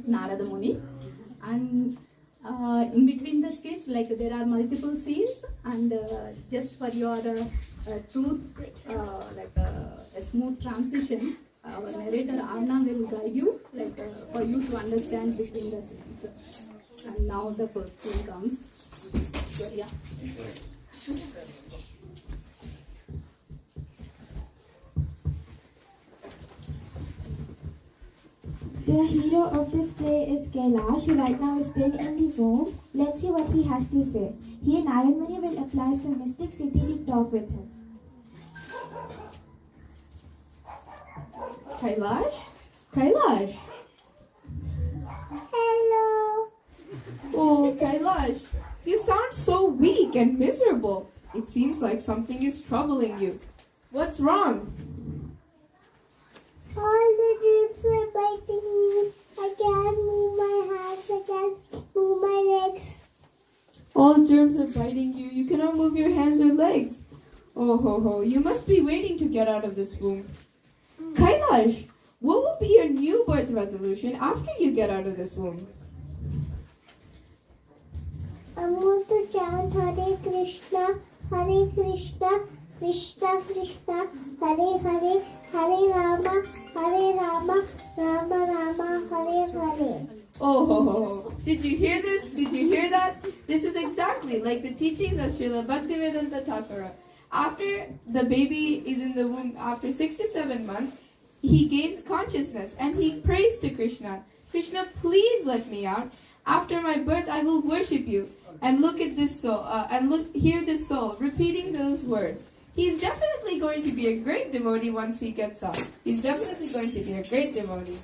Narada Muni. And in between the skits, like there are multiple scenes, and just for your truth, a smooth transition, our narrator Arna will guide you, for you to understand between the scenes. And now the first scene comes. So, yeah. The hero of this play is Kailash, who right now is still in the womb. Let's see what he has to say. Here, Narada Muni will apply some mystic siddhi to talk with him. Kailash? Kailash? Hello. Oh, Kailash, you sound so weak and miserable. It seems like something is troubling you. What's wrong? All the dreams are biting me. I can't move my hands. I can't move my legs. All germs are biting you. You cannot move your hands or legs. Oh ho ho, you must be waiting to get out of this womb. Kailash, what will be your new birth resolution after you get out of this womb? I want to chant Hare Krishna, Krishna Krishna, Hare Hare, Hare Rama, Rama Rama, Hare Hare. Oh ho ho ho. Did you hear this? Did you hear that? This is exactly like the teachings of Srila Bhaktivedanta Thakura. After the baby is in the womb, after 6 to 7 months, he gains consciousness and he prays to Krishna. Krishna, please let me out. After my birth, I will worship you. And look at this soul, hear this soul repeating those words. He's definitely going to be a great devotee once he gets out. He's definitely going to be a great devotee.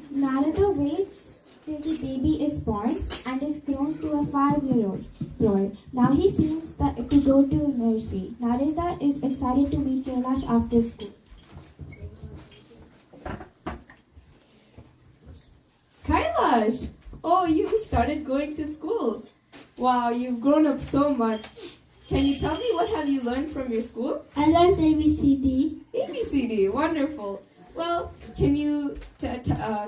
Narada waits till the baby is born and is grown to a 5-year-old boy. Now he seems to go to nursery. Narada is excited to meet Kailash after school. Kailash! Oh, you started going to school. Wow, you've grown up so much. Can you tell me what have you learned from your school? I learned ABCD. ABCD, wonderful. Well, can you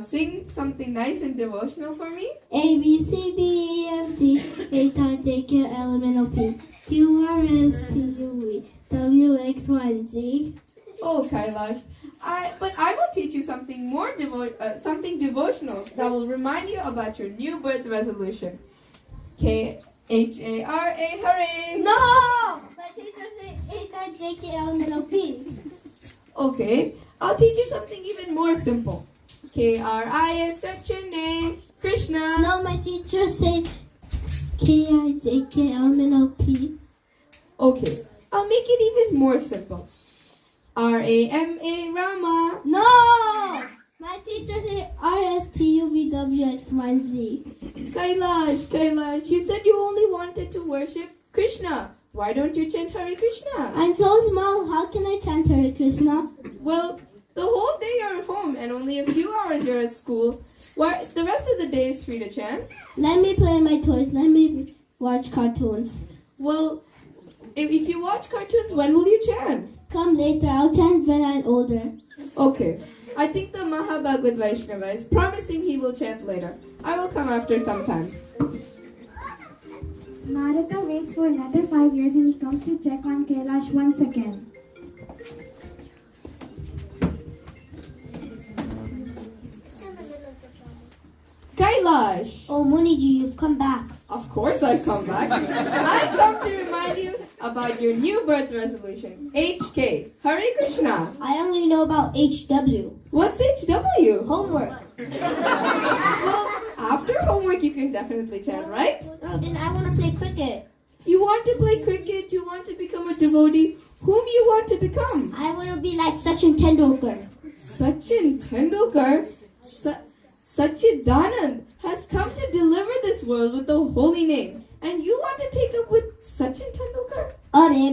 sing something nice and devotional for me? A, B, C, D, E, F, G, H, I, J, K, L, M, N, O, P, Q, R, S, T, U, V, W, X, Y, and Z. Oh, Kailash, I will teach you something more something devotional that will remind you about your new birth resolution. K-H-A-R-A, hooray! No! My teacher said H, I, J, K, L, M, N, O, P. Okay, I'll teach you something even more simple. K-R-I-S, that's your name, Krishna. No, my teacher said K, I, J, K, L, M, N, O, P. Okay, I'll make it even more simple. R-A-M-A, Rama. No! My teacher said R-S-T-U-V-W-X, Y, Z. Kailash, you said you only wanted to worship Krishna. Why don't you chant Hare Krishna? I'm so small, how can I chant Hare Krishna? Well, the whole day you're at home and only a few hours you're at school. Why, the rest of the day is free to chant. Let me play my toys, let me watch cartoons. Well, if you watch cartoons, when will you chant? Come later, I'll chant when I'm older. Okay, I think the Mahabhagavad Vaishnava is promising he will chant later. I will come after some time. Narada waits for another 5 years and he comes to check on Kailash once again. Kailash! Oh, Muniji, you've come back. Of course I've come back. I've come to remind you about your new birth resolution. HK, Hare Krishna. I only know about HW. What's HW? Homework. Well, after homework you can definitely chant, right? Oh, then I want to play cricket. You want to play cricket, you want to become a devotee. Whom you want to become? I want to be like Sachin Tendulkar. Sachin Tendulkar? Sachidanand has come to deliver this world with the holy name. And you want to take up with Sachin Tendulkar?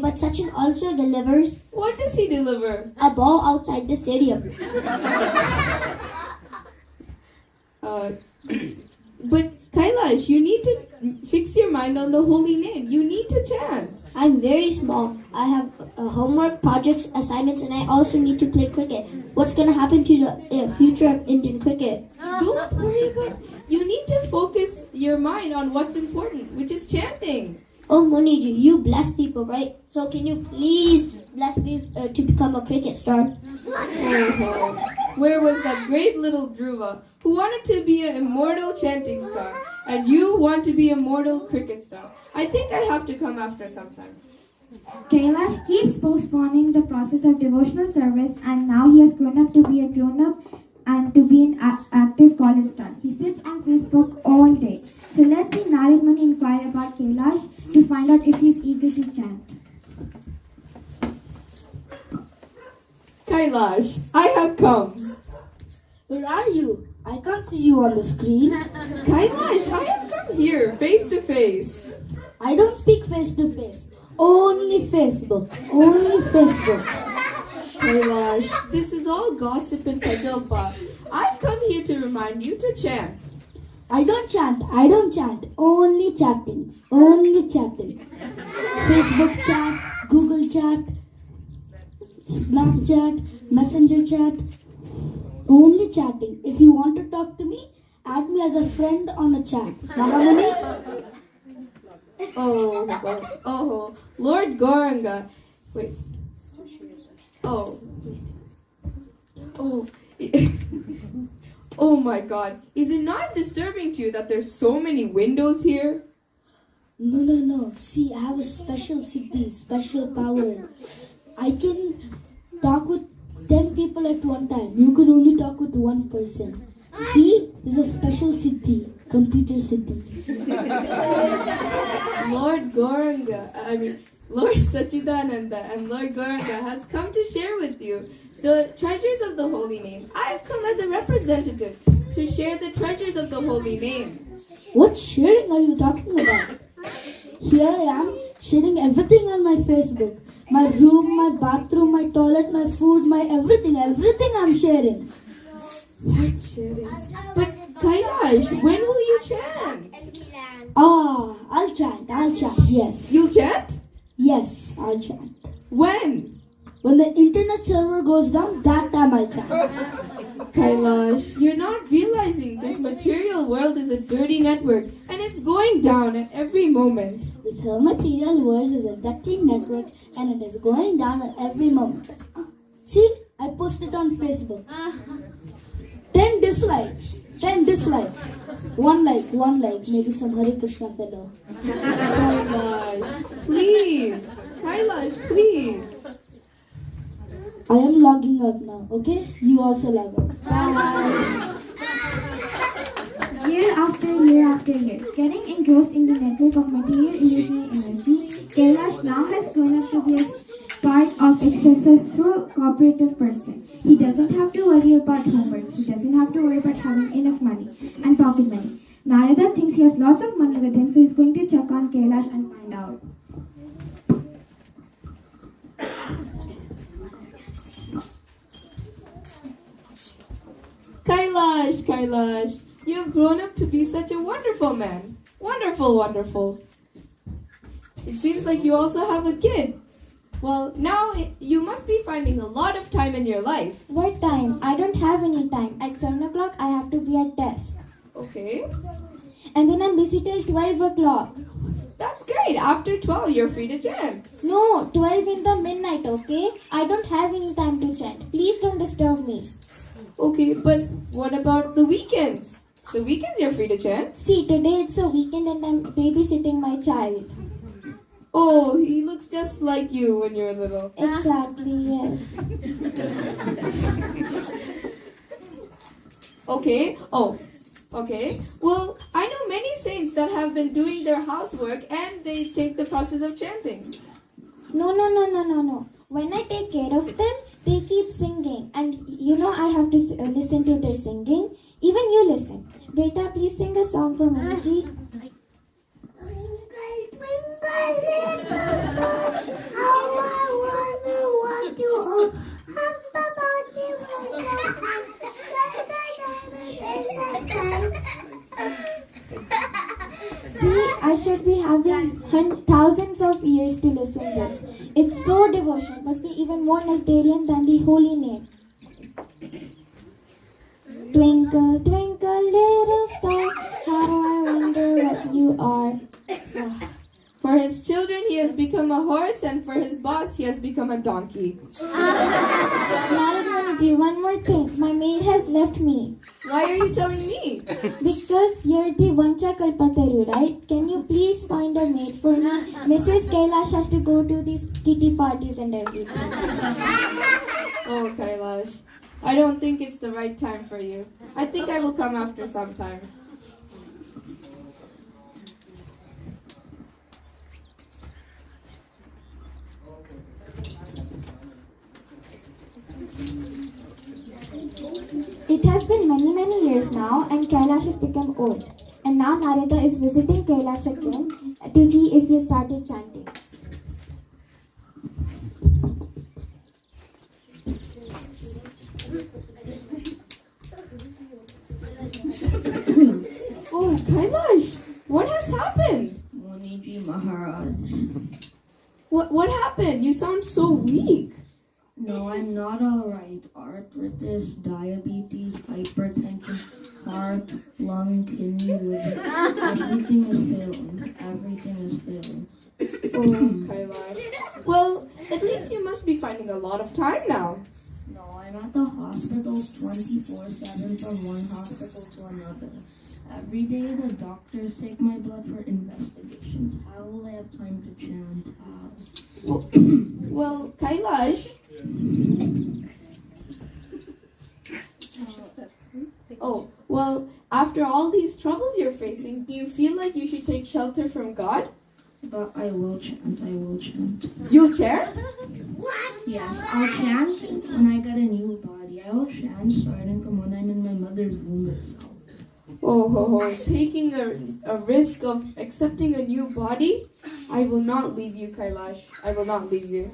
But Sachin also delivers What does he deliver? a ball outside the stadium. But Kailash, you need to fix your mind on the holy name. You need to chant. I'm very small. I have homework, projects, assignments, and I also need to play cricket. What's going to happen to the future of Indian cricket? Don't worry your mind on what's important, which is chanting. Oh, Moniji, you bless people, right? So can you please bless me to become a cricket star? Oh, where was that great little Dhruva who wanted to be an immortal chanting star, and you want to be a mortal cricket star? I think I have to come after sometime. Kailash keeps postponing the process of devotional service, and now he has grown up to be a grown-up and to be an active college student. He sits on Facebook all day. So let's see Narad Muni inquire about Kailash to find out if he's eager to chant. Kailash, I have come. Where are you? I can't see you on the screen. Kailash, I have come here, face to face. I don't speak face to face. Only Facebook. Only Facebook. Kailash, this is all gossip and pajalpa. I've come here to remind you to chant. I don't chant. I don't chant. Only chatting. Only chatting. Facebook chat, Google chat, Snapchat, Messenger chat. Only chatting. If you want to talk to me, add me as a friend on a chat. Mahamuni? Oh, Lord Gauranga. Wait. Oh. Oh my God. Is it not disturbing to you that there's so many windows here? No. See, I have a special siddhi, special power. I can talk with 10 people at one time. You can only talk with one person. See, this is a special siddhi, computer siddhi. Lord Sachidananda and Lord Gauranga has come to share with you the treasures of the holy name. I have come as a representative to share the treasures of the holy name. What sharing are you talking about? Here I am sharing everything on my Facebook. My room, my bathroom, my toilet, my food, my everything I'm sharing. What sharing? But Kailash, when will you chant? I'll chant, yes. You'll chant? Yes, I'll chant. When? When the internet server goes down, that time I'll chant. Kailash, you're not realizing this material world is a dirty network and it's going down at every moment. This whole material world is a dirty network and it is going down at every moment. See, I posted on Facebook. 10 dislikes. 10 dislikes. One like, maybe some Hare Krishna fellow. Kailash, please. I am logging out now, okay? You also log out. Bye. Year after year, getting engrossed in the network of material illusionary energy, Kailash now has grown up to be a part of a successful cooperative person. He doesn't have to worry about homework. He doesn't have to worry about having enough money and pocket money. Narada thinks he has lots of money with him, so he's going to check on Kailash and find out. Kailash, you have grown up to be such a wonderful man. Wonderful. It seems like you also have a kid. Well, now you must be finding a lot of time in your life. What time? I don't have any time. At 7 o'clock, I have to be at desk. Okay. And then I'm busy till 12 o'clock. That's great. After 12, you're free to chant. No, 12 in the midnight, okay? I don't have any time to chant. Please don't disturb me. Okay, but what about the weekends? The weekends you're free to chant. See, today it's a weekend and I'm babysitting my child. Oh, he looks just like you when you're little. Exactly, yes. Okay. Well, I know many saints that have been doing their housework and they take the process of chanting. No. When I take care of them, they keep singing. And I have to listen to their singing. Even you listen. Beta, please sing a song for Muniji. See, I should be having thousands of years to listen this. It's so devotional. Must be even more nectarian than the holy name. Twinkle, twinkle, little star, how I wonder a donkey. Narad Muniji, one more thing. My maid has left me. Why are you telling me? Because you're the Vancha Kalpataru, right? Can you please find a maid for me? Mrs. Kailash has to go to these kitty parties and everything. Oh, Kailash. I don't think it's the right time for you. I think I will come after some time. It has been many years now and Kailash has become old. And now Narada is visiting Kailash again to see if he started chanting. Oh, Kailash, what has happened? Muniji Maharaj. What happened? You sound so weak. No, I'm not alright. Arthritis, diabetes, hypertension, heart, lung, kidney, liver. Everything is failing. Everything is failing. Oh, Kailash. Well, at least you must be finding a lot of time now. No, I'm at the hospital 24/7 from one hospital to another. Every day the doctors take my blood for investigations. How will I have time to chant? Well, Kailash. Oh, well, after all these troubles you're facing, do you feel like you should take shelter from God? But I will chant. I will chant. You'll chant? Yes, I'll chant when I get a new body. I will chant starting from when I'm in my mother's womb itself. Oh, taking a risk of accepting a new body? I will not leave you, Kailash. I will not leave you.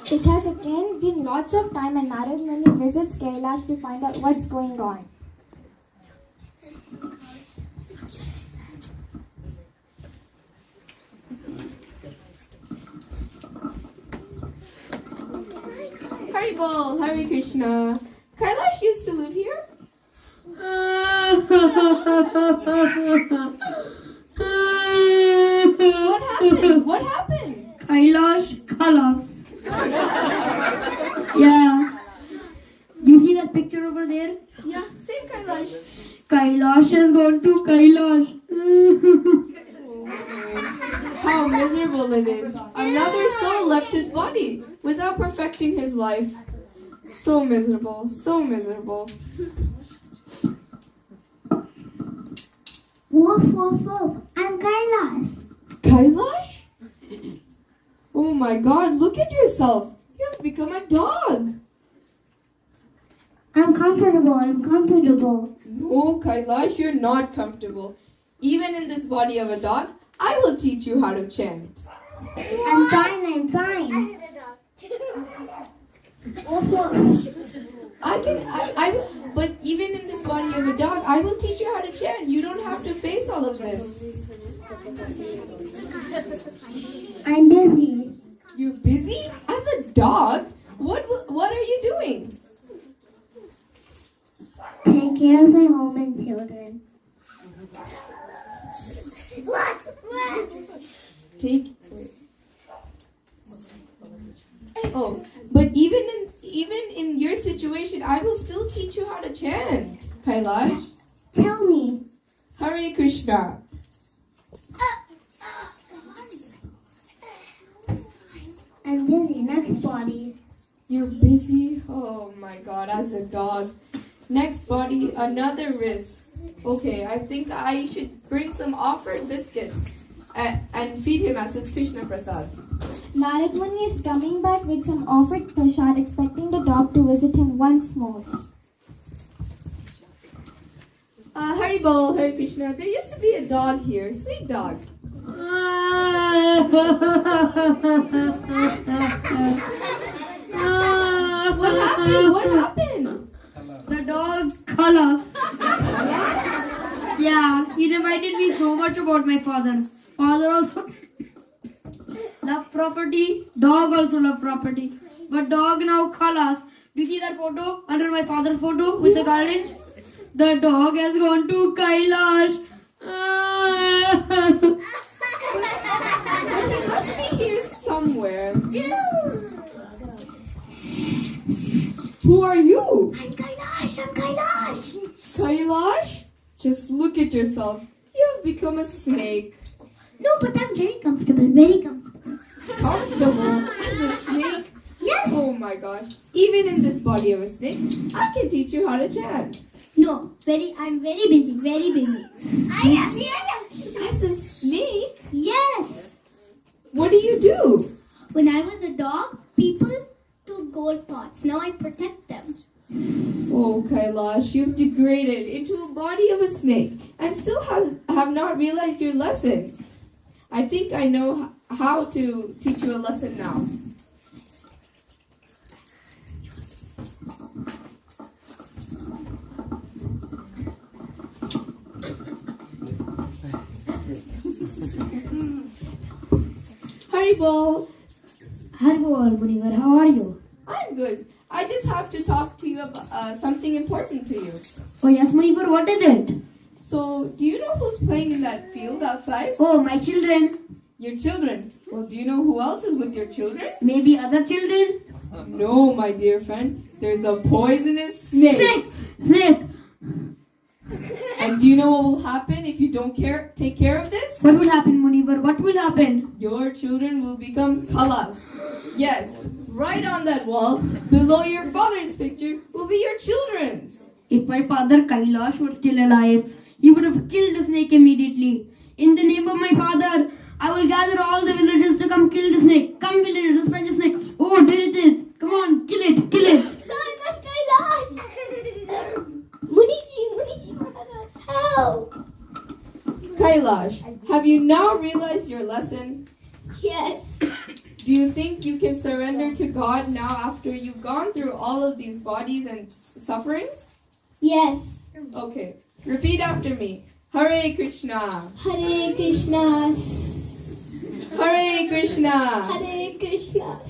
It has again been lots of time and Narad Muni visits Kailash to find out what's going on. Haribol, Hare Krishna. Kailash used to live here? What happened? What happened? Kailash, Kailash. Yeah. Do you see that picture over there? Yeah, same Kailash. Kailash has gone to Kailash. How miserable it is. Another soul left his body without perfecting his life. So miserable, so miserable. Woof, woof, woof. I'm Kailash. Kailash? Oh my god, look at yourself. You have become a dog. I'm comfortable. No, Kailash, you're not comfortable. Even in this body of a dog, I will teach you how to chant. I'm fine. Woof, woof. But even in this body of a dog, I will teach you how to chant. You don't have to face all of this. I'm busy. You're busy? As a dog? What are you doing? Take care of my home and children. Oh, but even in your situation, I will still teach you how to chant, Kailash. Tell me. Hare Krishna. I'm busy. Next body. You're busy? Oh my god, as a dog. Next body, another wrist. Okay, I think I should bring some offered biscuits and feed him as his Krishna Prasad. Narad Muni is coming back with some offered prasad, expecting the dog to visit him once more. Haribol, Hare Krishna. There used to be a dog here, sweet dog. What happened? What happened? The dog Kailash. Yeah, he reminded me so much about my father. Father also loved property, dog also loved property. But dog now Kailash. Do you see that photo under my father's photo with the garland? The dog has gone to Kailash. He must be somewhere. Who are you? I'm Kailash. I'm Kailash. Kailash? Just look at yourself. You have become a snake. No, but I'm very comfortable. Very comfortable. Comfortable as a snake? Yes. Oh my gosh. Even in this body of a snake, I can teach you how to chant. No. I'm very busy. Very busy. As a snake? Yes. What do you do? When I was a dog, people took gold pots. Now I protect them. Oh, Kailash, you've degraded into a body of a snake and still have not realized your lesson. I think I know how to teach you a lesson now. Haribol, Haribol, Munivar, how are you? I'm good. I just have to talk to you about something important to you. Oh yes, Munivar, what is it? So, do you know who's playing in that field outside? Oh, my children. Your children. Well, do you know who else is with your children? Maybe other children? No, my dear friend. There's a poisonous snake. Snake. And do you know what will happen if you don't take care of this? What will happen, Munivar? What will happen? Your children will become Kailash. Yes, right on that wall, below your father's picture, will be your children's. If my father Kailash were still alive, he would have killed the snake immediately. In the name of my father, I will gather all the villagers to come kill the snake. Come villagers, let's find the snake. Oh, there it is. Come on, kill it, kill it. Sir, that's Kailash. Muniji, Maharaj, help. Kailash, have you now realized your lesson? Yes. Do you think you can surrender to God now after you've gone through all of these bodies and sufferings? Yes. Okay, repeat after me. Hare Krishna. Hare Krishna. Hare Krishna. Hare Krishna.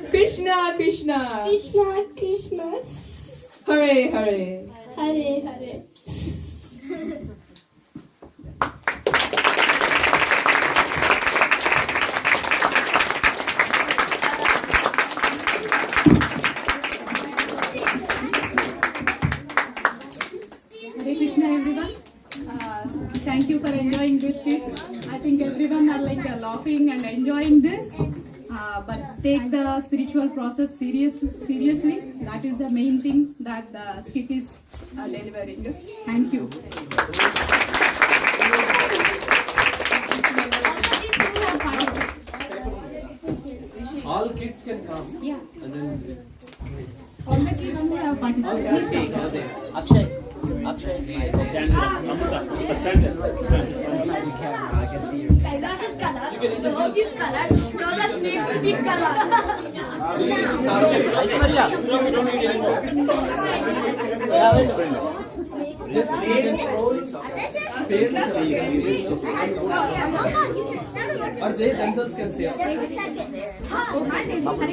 Krishna Krishna. Krishna Krishna. Hare Hare. Hare Hare. Hare Krishna, everyone. Thank you for enjoying this trip. I think everyone are laughing and enjoying this. But take the spiritual process seriously. That is the main thing that the skit is delivering. Thank you. All kids can come. Yeah. And then All the kids who have participated. Please take. Akshay, stand up. Amrita, stand up. I can see you. Kailash is colored. The horse is colored. Now the snake will be colored. Aishwarya, so we don't need anymore. this or they themselves can say. Hare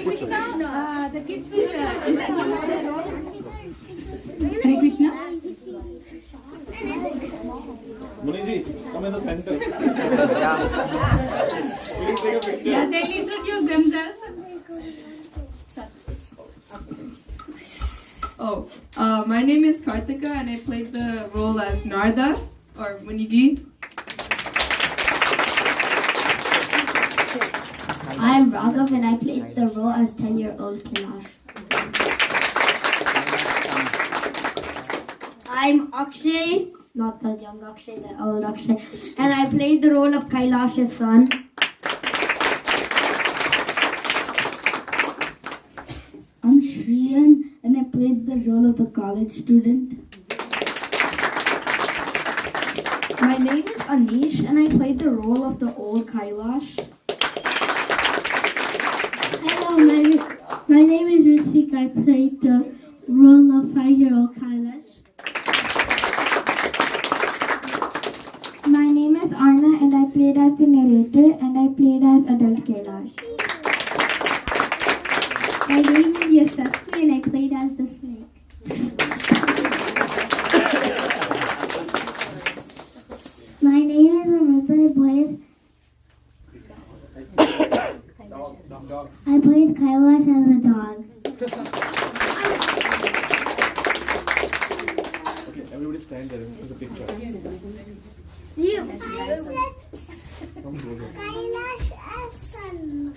Krishna. The kids will introduce their role. Hare Krishna. Muniji, come in the center. We can take a picture. Yeah, they'll introduce themselves. My name is Kartika and I played the role as Narda or Muniji. I am Raghav and I played the role as 10-year-old Kailash. I'm Akshay, not the young Akshay, the old Akshay, and I played the role of Kailash's son. I'm Shriyan and I played the role of the college student. My name is Anish and I played the role of the old Kailash. Hello, my name is Ritsik. I played the role of 5-year-old Kailash. My name is Arna and I played as the narrator and I played as adult Kailash. My name is Yasasvi and I played as the snake. My name is Amrita. I played stand there. There's a picture. Come closer. Kailash as son.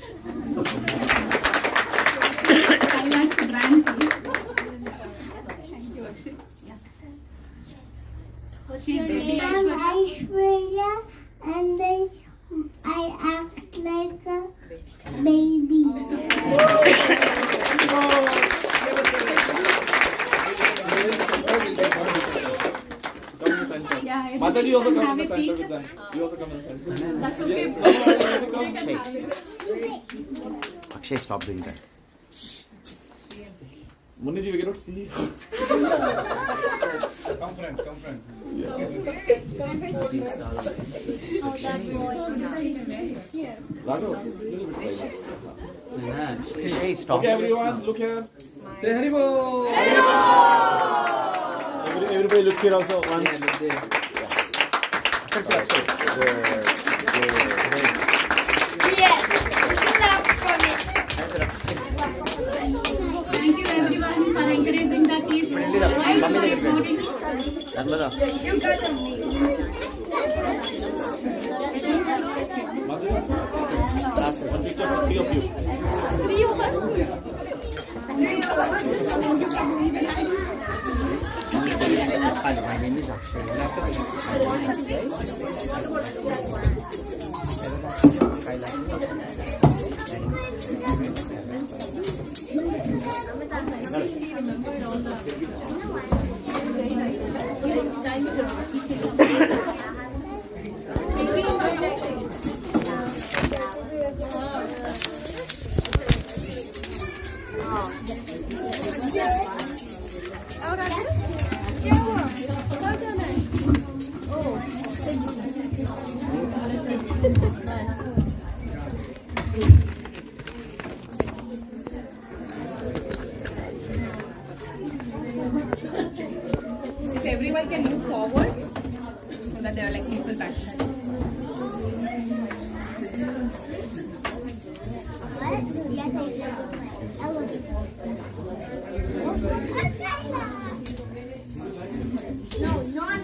Kailash grandson. She's baby I'm Aishwarya. Aishwarya and then I act like a baby. Yeah, Mataji also come have in the a center peek. with them. You also come in the center. That's okay. Akshay, stop doing that. Muniji, we cannot see. Come friend, come friend. Raghav, Akshay, stop. Okay, everyone, look here. Say Haribo. everybody look here also once. Thank you everyone for encouraging the kids. Last one picture for three of you. Three of us. My name is Akshay. If everyone can move forward so that there are like people backside. No, not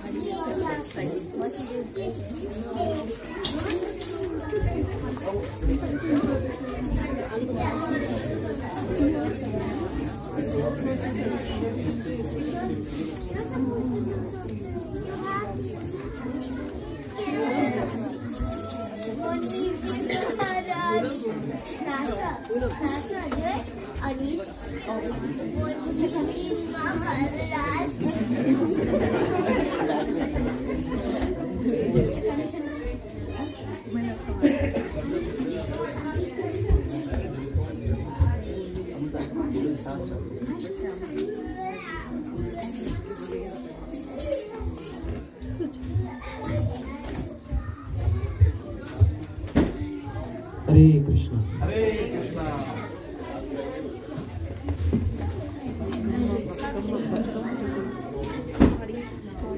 Hare Krishna. Hare Krishna.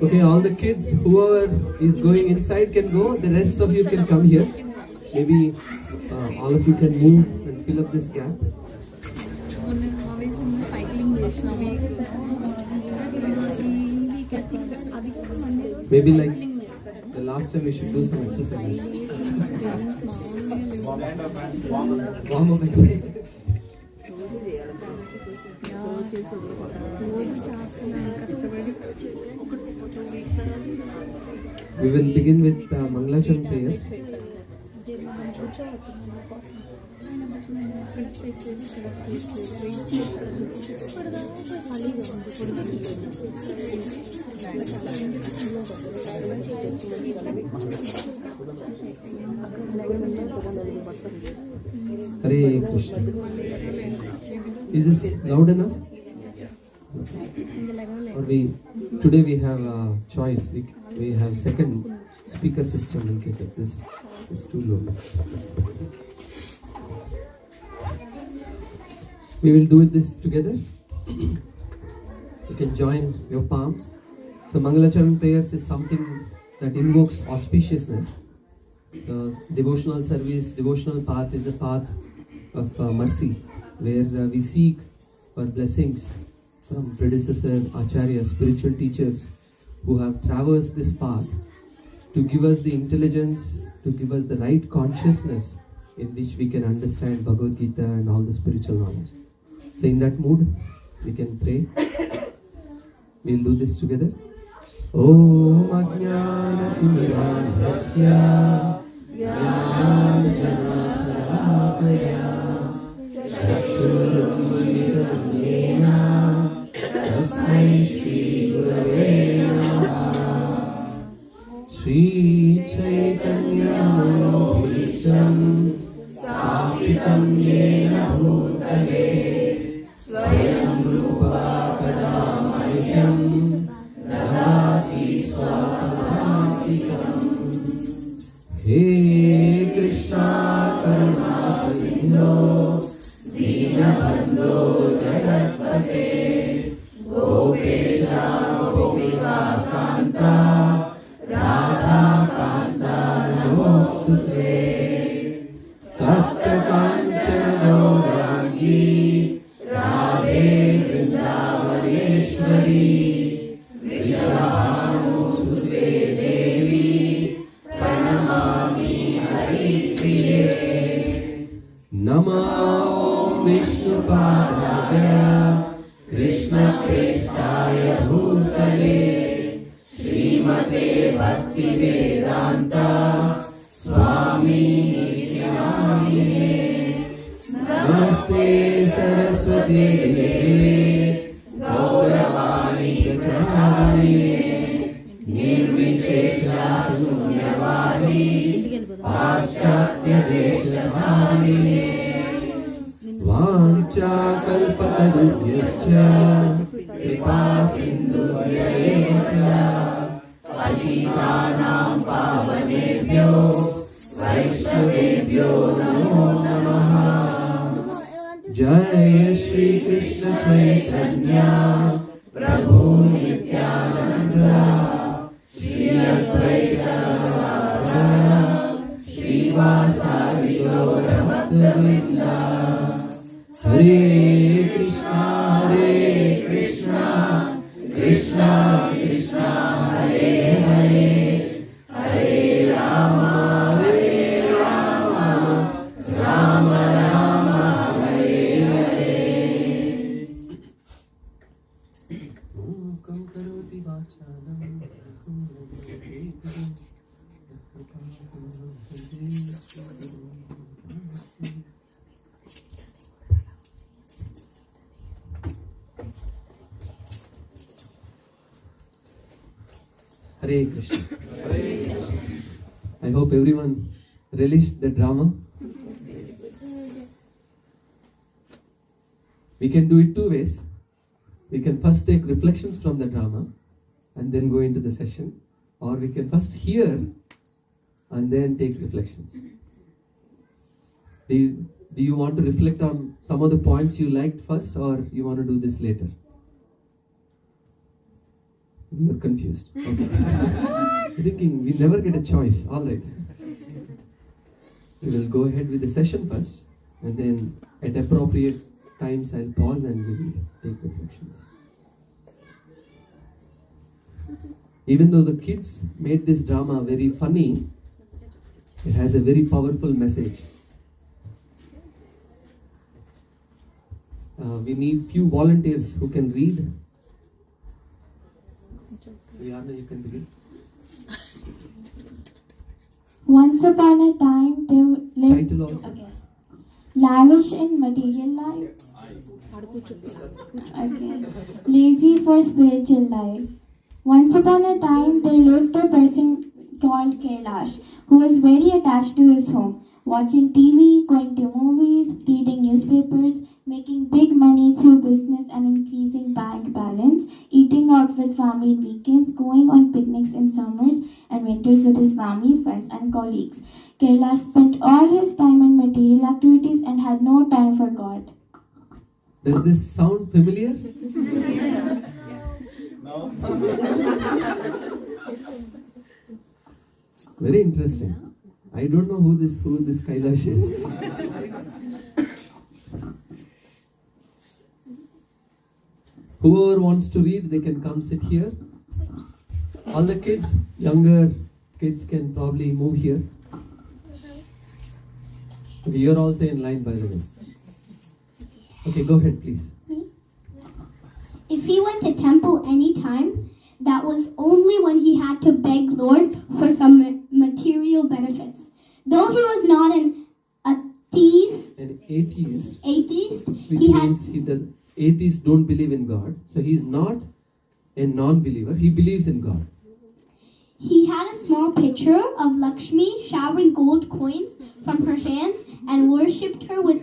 Okay, all the kids, whoever is going inside can go. The rest of you can come here. Maybe all of you can move and fill up this gap. Maybe like the last time we should do some exercise. Warm up exercise. We will begin with Mangalachan prayers. Hare Krishna. Is this loud enough? Or today we have a choice. We have second speaker system in case of this is too low. We will do this together. You can join your palms. So Mangalacharan prayers is something that invokes auspiciousness. So devotional service, devotional path is a path of mercy, where we seek for blessings from predecessor, acharya, spiritual teachers who have traversed this path to give us the intelligence, to give us the right consciousness in which we can understand Bhagavad Gita and all the spiritual knowledge. So in that mood, we can pray. We'll do this together. Om Ajnana Timirandhasya Jnana Chakshurunmilitam Yena Tasmai Shri Gurave Namaha. Shri Chaitanya Manobhishtam Sthapitam Yena Bhutale Swayam Rupa Kadamahyam Dadati Swapadamastikam. He Krishna Karuna Sindho Dinabandho Jagatpate Gopesha Gopika Kanta Radha Kanta Namostute Tapta Kanchana Gaurangi Radhe Vrindavaneshwari Vishanu Sute Devi Pranamami Haripriye. Namo Vishnu Padaya Krishna Prestaya Bhutale Srimate Bhakti Vedanta Swami Namine. Namaste Saraswati Devi Gauravani Pracharine Nirvishesha Sunyavadi Paschatya Deshatharine. Vancha kalpatarubhyascha kripa sindhubhya evacha patitanam pavanebhyo vaishnavebhyo namo namaha. Jai Shri Krishna Chaitanya Prabhu Nityananda Shri Advaita Gadadhara Srivasadi Gaura Bhaktavrinda. Hare Krishna, Krishna Krishna, Hare Hare, Hare Rama, Rama Rama, Hare Hare. Mukam karoti vachanam, Hare Krishna. I hope everyone relished the drama. We can do it two ways. We can first take reflections from the drama and then go into the session, or we can first hear and then take reflections. Do you want to reflect on some of the points you liked first, or you want to do this later? You're confused. Okay. You're thinking we never get a choice. All right. We will go ahead with the session first, and then at appropriate times I'll pause and we will take reflections. Even though the kids made this drama very funny, it has a very powerful message. We need few volunteers who can read. Rihanna, you can begin. Once upon a time, there lived Title also. lavish in material life, lazy for spiritual life. Once upon a time, there lived a person called Kailash, who was very attached to his home, watching TV, going to movies, reading newspapers, making big money through business and increasing bank balance, eating out with family in weekends, going on picnics in summers and winters with his family, friends and colleagues. Kailash spent all his time in material activities and had no time for God. Does this sound familiar? No. Very interesting. I don't know who this Kailash is. Whoever wants to read, they can come sit here. All the kids, younger kids can probably move here. Okay, you're also in line, by the way. Okay, go ahead, please. If he went to temple anytime, that was only when he had to beg Lord for some material benefits. Though he was not an atheist, Which means atheists don't believe in God. So he's not a non-believer. He believes in God. He had a small picture of Lakshmi showering gold coins from her hands and worshipped her with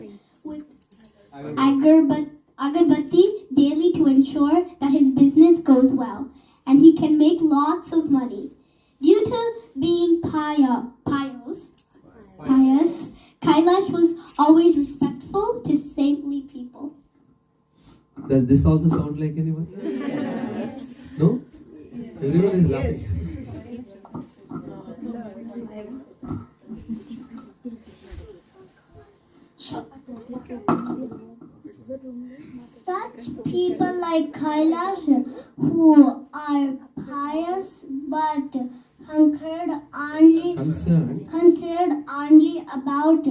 agarbatti daily to ensure that his business goes well and he can make lots of money. Due to being pious, Kailash was always respectful to saintly people. Does this also sound like anyone? No? Everyone is laughing. Such people like Kailash who are pious but concerned only about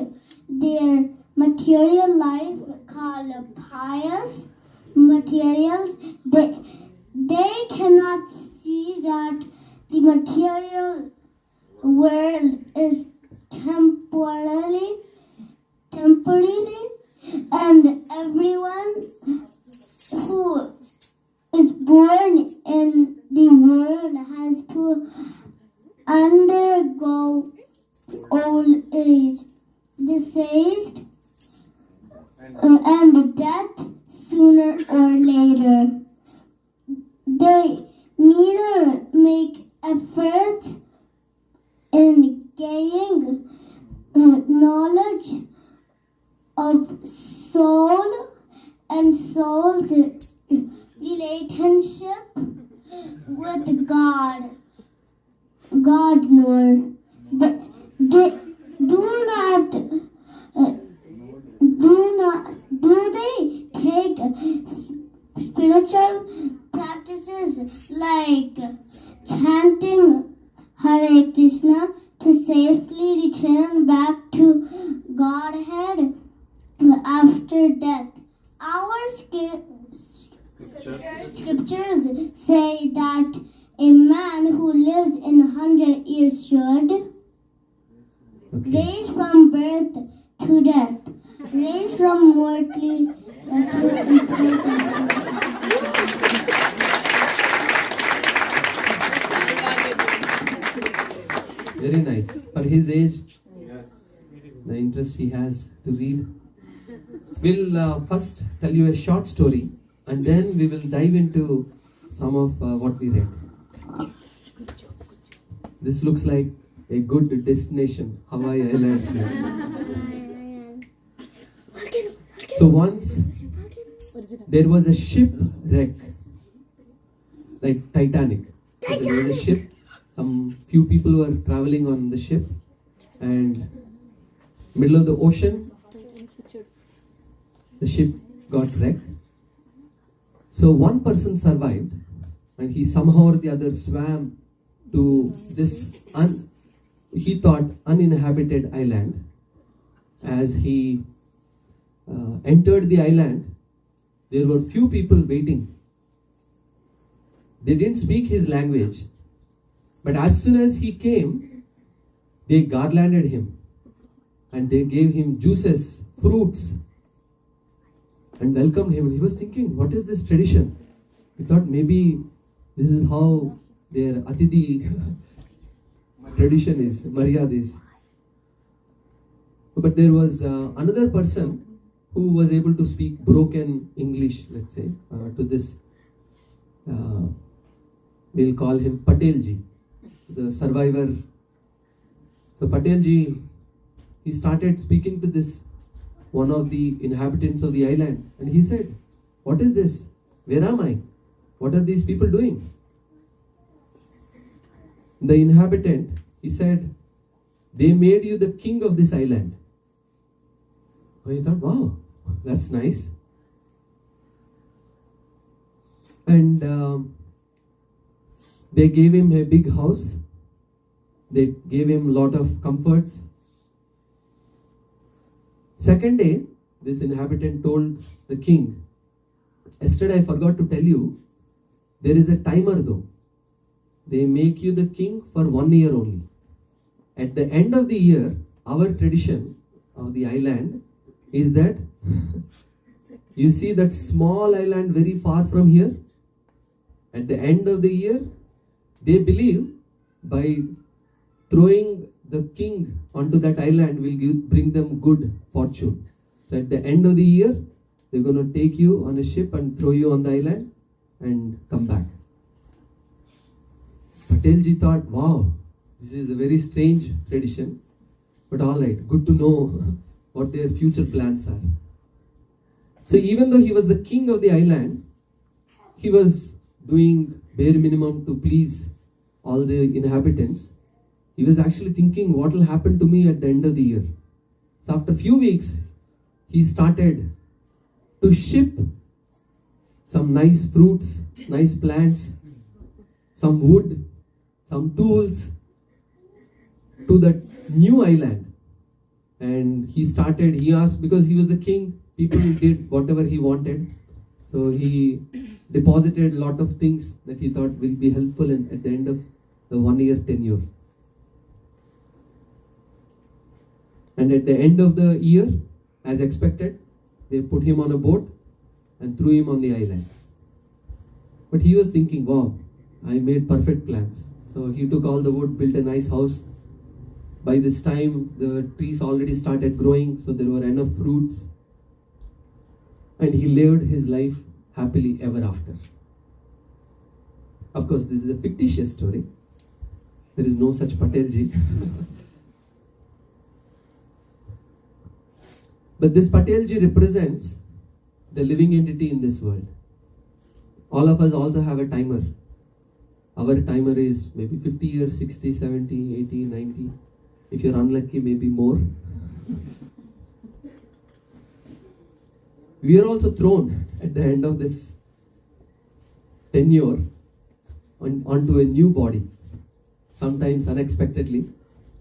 their material life, called pious materials, they cannot see that the material world is temporary, and everyone who is born in the world has to undergo old age, disease, and death sooner or later. They neither make efforts in gaining knowledge of soul and soul's relationship with God nor they do they take spiritual practices like chanting Hare Krishna to safely return back to Godhead after death. Our scriptures say that a man who lives in 100 years should range from birth to death, range from mortality to immortality. Very nice. For his age, the interest he has to read. We'll first tell you a short story and then we will dive into some of what we read. This looks like a good destination, Hawaii Islands. So once there was a shipwreck, like Titanic. So there was a ship. Some few people were traveling on the ship, and middle of the ocean, the ship got wrecked. So one person survived, and he somehow or the other swam to this he thought uninhabited island. As he entered the island, there were few people waiting. They didn't speak his language, but as soon as he came, they garlanded him and they gave him juices, fruits, and welcomed him. And he was thinking, what is this tradition? He thought maybe this is how their Atidi tradition is, Maryad is. But there was another person who was able to speak broken English, let's say, to this, we'll call him Patelji, the survivor. So Patelji, he started speaking to this, one of the inhabitants of the island, and he said, what is this? Where am I? What are these people doing? The inhabitant, he said, they made you the king of this island. I thought, wow, that's nice. They gave him a big house. They gave him a lot of comforts. Second day, this inhabitant told the king, yesterday I forgot to tell you, there is a timer though. They make you the king for 1 year only. At the end of the year, our tradition of the island is that you see that small island very far from here. At the end of the year, they believe by throwing the king onto that island will bring them good fortune. So at the end of the year, they're going to take you on a ship and throw you on the island and come back. Patelji thought, wow, this is a very strange tradition. But all right, good to know what their future plans are. So even though he was the king of the island, he was doing bare minimum to please all the inhabitants. He was actually thinking what will happen to me at the end of the year. So after a few weeks, he started to ship some nice fruits, nice plants, some wood, some tools to that new island. And he asked, because he was the king, people did whatever he wanted. So he deposited a lot of things that he thought will be helpful at the end of the 1 year tenure. And at the end of the year, as expected, they put him on a boat and threw him on the island. But he was thinking, wow, I made perfect plans. So he took all the wood, built a nice house. By this time, the trees already started growing, so there were enough fruits. And he lived his life happily ever after. Of course, this is a fictitious story. There is no such Patelji. But this Patelji represents the living entity in this world. All of us also have a timer. Our timer is maybe 50 years, 60, 70, 80, 90. If you're unlucky, maybe more. We are also thrown at the end of this tenure onto a new body. Sometimes unexpectedly,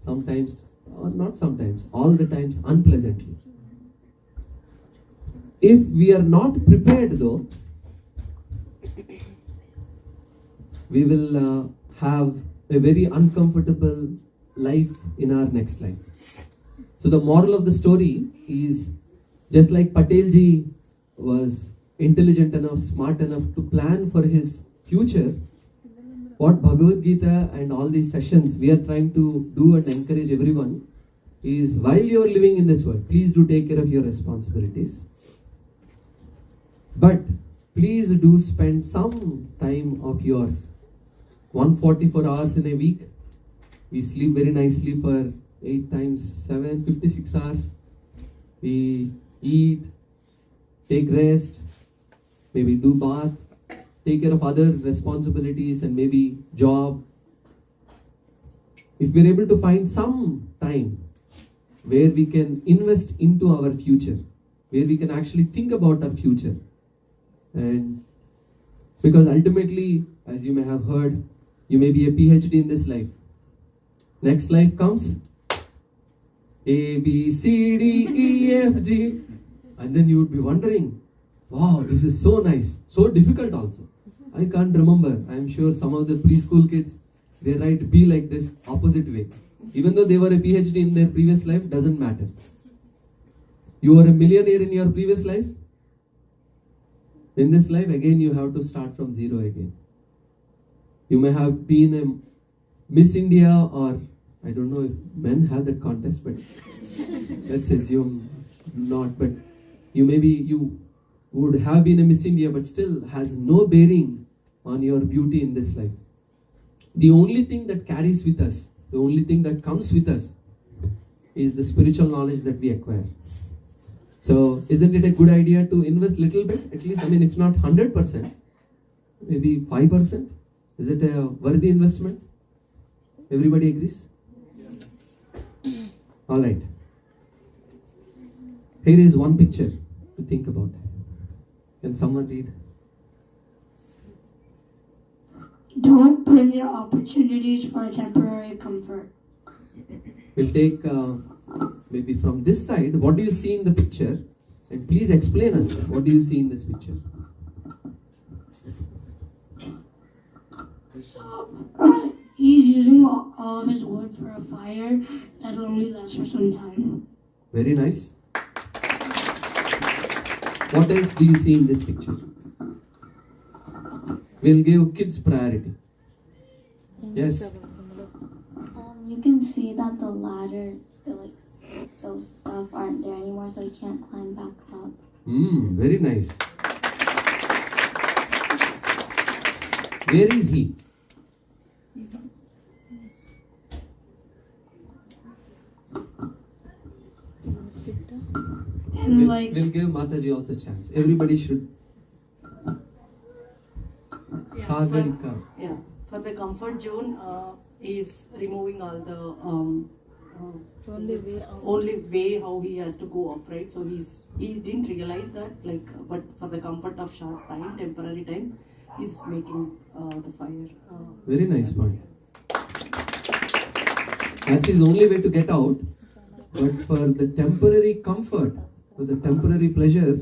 sometimes, or not sometimes, all the times unpleasantly. If we are not prepared though, we will have a very uncomfortable life in our next life. So the moral of the story is, just like Patelji was intelligent enough, smart enough to plan for his future, what Bhagavad Gita and all these sessions we are trying to do and encourage everyone is, while you are living in this world, please do take care of your responsibilities. But please do spend some time of yours. 144 hours in a week. We sleep very nicely for 8 times 7, 56 hours. We eat, take rest, maybe do bath, take care of other responsibilities and maybe job. If we're able to find some time where we can invest into our future, where we can actually think about our future, and because ultimately, as you may have heard, you may be a PhD in this life. Next life comes A, B, C, D, E, F, G. And then you would be wondering, wow, this is so nice, so difficult also. I can't remember. I'm sure some of the preschool kids, they write B like this, opposite way. Even though they were a PhD in their previous life, doesn't matter. You were a millionaire in your previous life. In this life, again, you have to start from zero again. You may have been a Miss India, or I don't know if men have that contest, but let's assume not. But you would have been a Miss India, but still has no bearing on your beauty in this life. The only thing that carries with us, the only thing that comes with us is the spiritual knowledge that we acquire. So isn't it a good idea to invest little bit, at least, if not 100%, maybe 5%? Is it a worthy investment? Everybody agrees? All right. Here is one picture to think about. Can someone read? Don't burn your opportunities for temporary comfort. We'll take maybe from this side. What do you see in the picture? And please explain us. What do you see in this picture? He's using all of his wood for a fire that'll only last for some time. Very nice. What else do you see in this picture? We'll give kids priority. Yes. You can see that the ladder, those stuff aren't there anymore, so he can't climb back up. Very nice. Where is he? And we'll give Mataji also a chance. Everybody should. For the comfort zone, is removing all the only way how he has to go upright. So he didn't realize that, but for the comfort of short time, temporary time, he's making the fire. Very nice point. That's his only way to get out. But for the temporary comfort, for the temporary pleasure,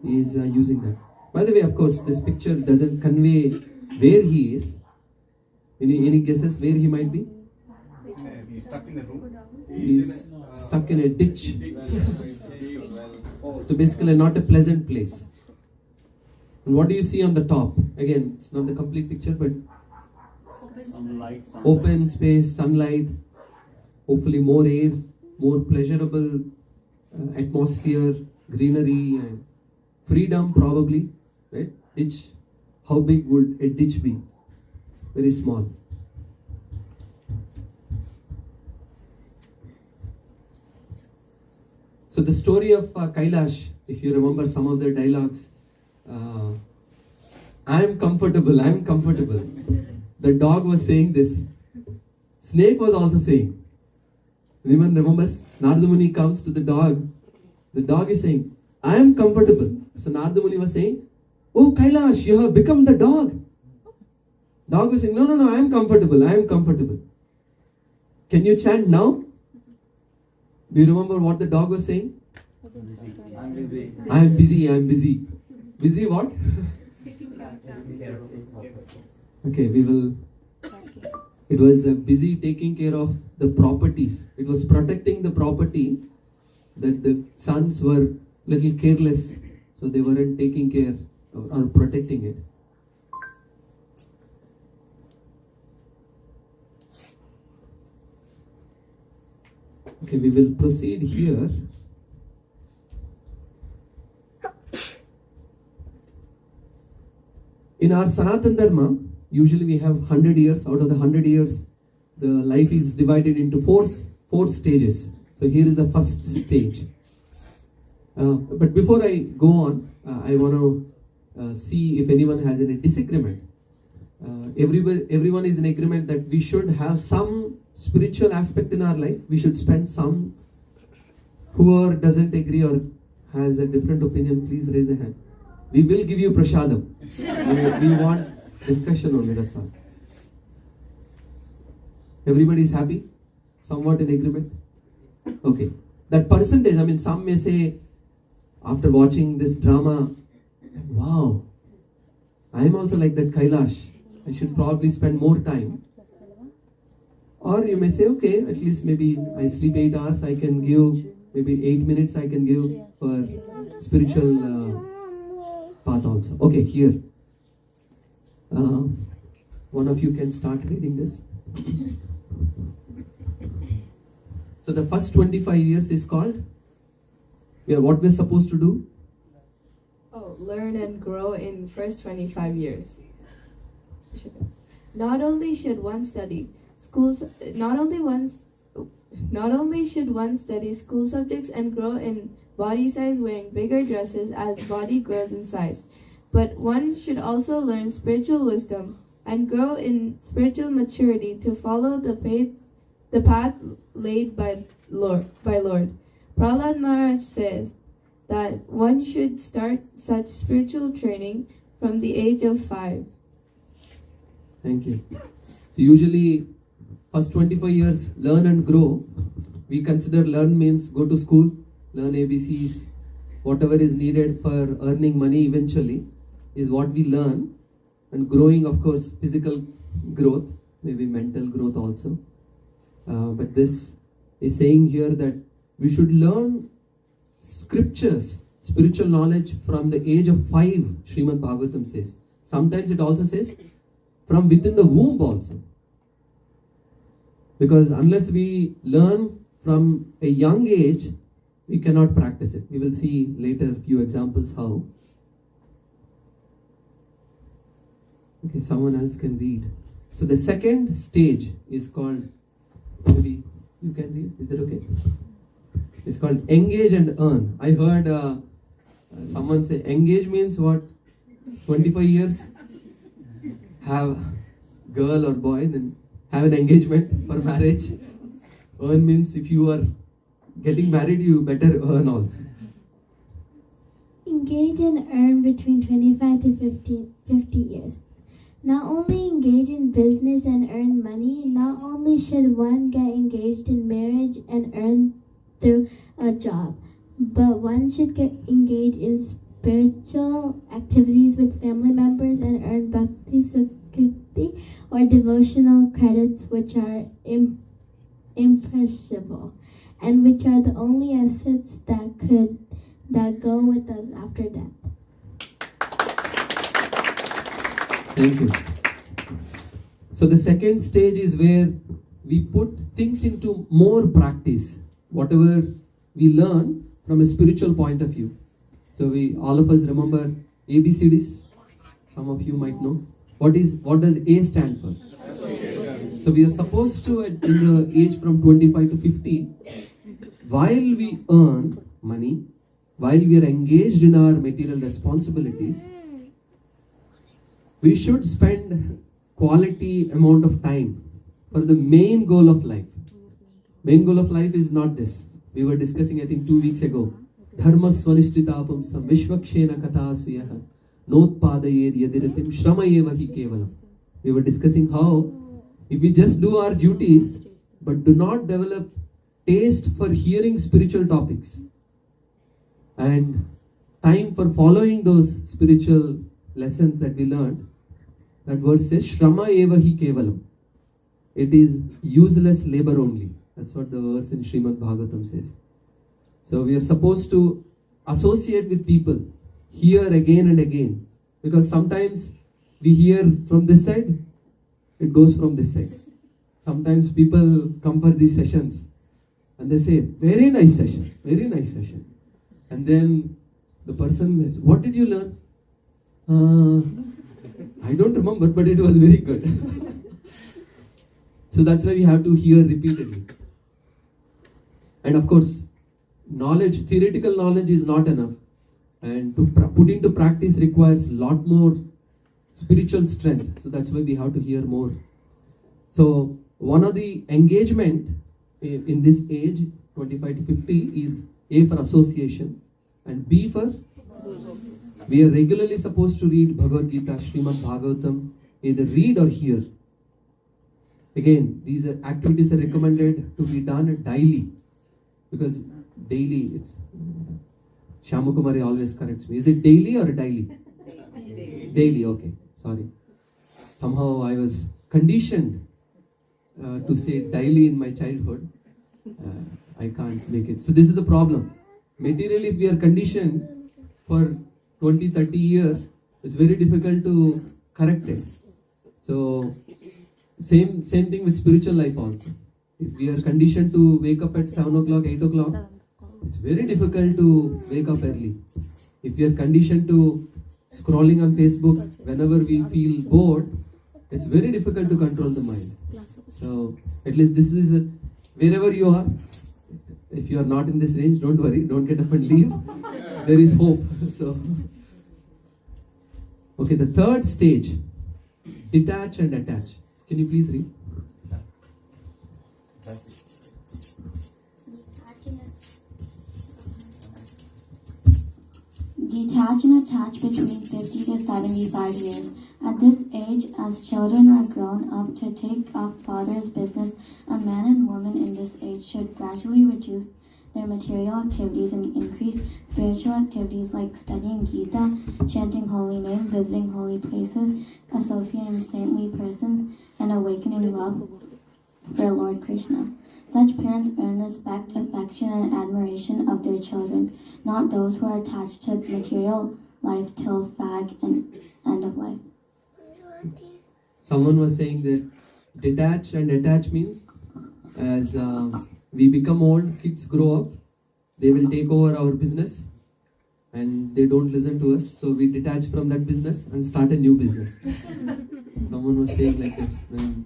he is using that. By the way, of course, this picture doesn't convey where he is. Any guesses where he might be? He's stuck in a room. He's stuck in a ditch. So basically not a pleasant place. And what do you see on the top? Again, it's not the complete picture, but open space, sunlight, hopefully more air, more pleasurable atmosphere, greenery, and freedom probably, right? Ditch. How big would a ditch be? Very small. So the story of Kailash, if you remember some of the dialogues, I am comfortable, I am comfortable. The dog was saying this. Snake was also saying. Anyone remembers? Narada Muni comes to the dog. The dog is saying, I am comfortable. So Narada Muni was saying, oh Kailash, you have become the dog. Dog was saying, no, I am comfortable, I am comfortable. Can you chant now? Do you remember what the dog was saying? I'm busy. I am busy, I am busy. Busy what? Okay, we will. It was busy taking care of the properties. It was protecting the property that the sons were little careless, so they weren't taking care or protecting it. Okay, we will proceed here. In our Sanatan Dharma, usually we have 100 years. Out of the 100 years, the life is divided into four stages. So here is the first stage. But before I go on, I want to see if anyone has any disagreement. Everyone is in agreement that we should have some spiritual aspect in our life. We should spend some. Whoever doesn't agree or has a different opinion, please raise a hand. We will give you prashadam. We want discussion only, that's all. Everybody is happy? Somewhat in agreement? Okay. That percentage, some may say, after watching this drama, wow, I am also like that Kailash. I should probably spend more time. Or you may say, okay, at least maybe I sleep 8 hours, I can give, maybe 8 minutes I can give for spiritual path also. Okay, here. One of you can start reading this. So the first 25 years is called, what we're supposed to do? Learn and grow in first 25 years. Not only should one study school subjects and grow in body size wearing bigger dresses as body grows in size, but one should also learn spiritual wisdom and grow in spiritual maturity to follow the path laid by Lord. Prahlad Maharaj says that one should start such spiritual training from the age of 5. Thank you. So usually, first 25 years, learn and grow. We consider learn means go to school, learn ABCs, whatever is needed for earning money eventually is what we learn. And growing, of course, physical growth, maybe mental growth also. But this is saying here that we should learn scriptures, spiritual knowledge from the age of 5, Srimad Bhagavatam says. Sometimes it also says from within the womb also. Because unless we learn from a young age, we cannot practice it. We will see later a few examples how. Okay, someone else can read. So the second stage is called, maybe you can read, is it okay? It's called engage and earn. I heard someone say engage means what? 25 years, have girl or boy, then have an engagement for marriage. Earn means if you are getting married, you better earn also. Engage and earn between 25 to 50 years. Not only engage in business and earn money, not only should one get engaged in marriage and earn through a job, but one should get engaged in spiritual activities with family members and earn bhakti sukriti or devotional credits, which are imperishable and which are the only assets that go with us after death. Thank you. So the second stage is where we put things into more practice, whatever we learn from a spiritual point of view. So all of us remember ABCDs. Some of you might know. What does A stand for? So we are supposed to, in the age from 25 to 50, while we earn money, while we are engaged in our material responsibilities, we should spend quality amount of time for the main goal of life. Main goal of life is not this. We were discussing, I think, 2 weeks ago. Dharma swanishtitapamsam vishvakshena kathasuyaha notpadayed yadiratim shramayevahi kevalam. We were discussing how if we just do our duties but do not develop taste for hearing spiritual topics and time for following those spiritual lessons that we learned, that verse says Shrama evahi kevalam. It is useless labor only. That's what the verse in Srimad Bhagavatam says. So we are supposed to associate with people, hear again and again, because sometimes we hear from this side, it goes from this side. Sometimes people come for these sessions and they say, very nice session, very nice session. And then the person says, what did you learn? I don't remember, but it was very good. So that's why we have to hear repeatedly. And of course, knowledge, theoretical knowledge is not enough. And to put into practice requires a lot more spiritual strength. So that's why we have to hear more. So one of the engagement in this age, 25 to 50, is A for association and B for we are regularly supposed to read Bhagavad Gita, Srimad Bhagavatam, either read or hear. Again, these activities are recommended to be done daily, because daily, it's Shyamukumari always corrects me. Is it daily or daily? Daily, okay. Sorry. Somehow I was conditioned to say daily in my childhood. I can't make it. So this is the problem. Materially, if we are conditioned for 20, 30 years, it's very difficult to correct it. So same thing with spiritual life also. If we are conditioned to wake up at 7 o'clock, 8 o'clock, it's very difficult to wake up early. If we are conditioned to scrolling on Facebook whenever we feel bored, it's very difficult to control the mind. So at least this is wherever you are. If you are not in this range, don't worry, don't get up and leave. There is hope. So, okay, the third stage, detach and attach. Can you please read? Detach and attach between 50 to 75 years. At this age, as children are grown up to take up father's business, a man and woman in this age should gradually reduce their material activities and increase spiritual activities like studying Gita, chanting holy name, visiting holy places, associating with saintly persons, and awakening love for Lord Krishna. Such parents earn respect, affection, and admiration of their children, not those who are attached to material life till fag and end of life. Someone was saying that detach and attach means as we become old, kids grow up, they will take over our business and they don't listen to us, so we detach from that business and start a new business. Someone was saying like this when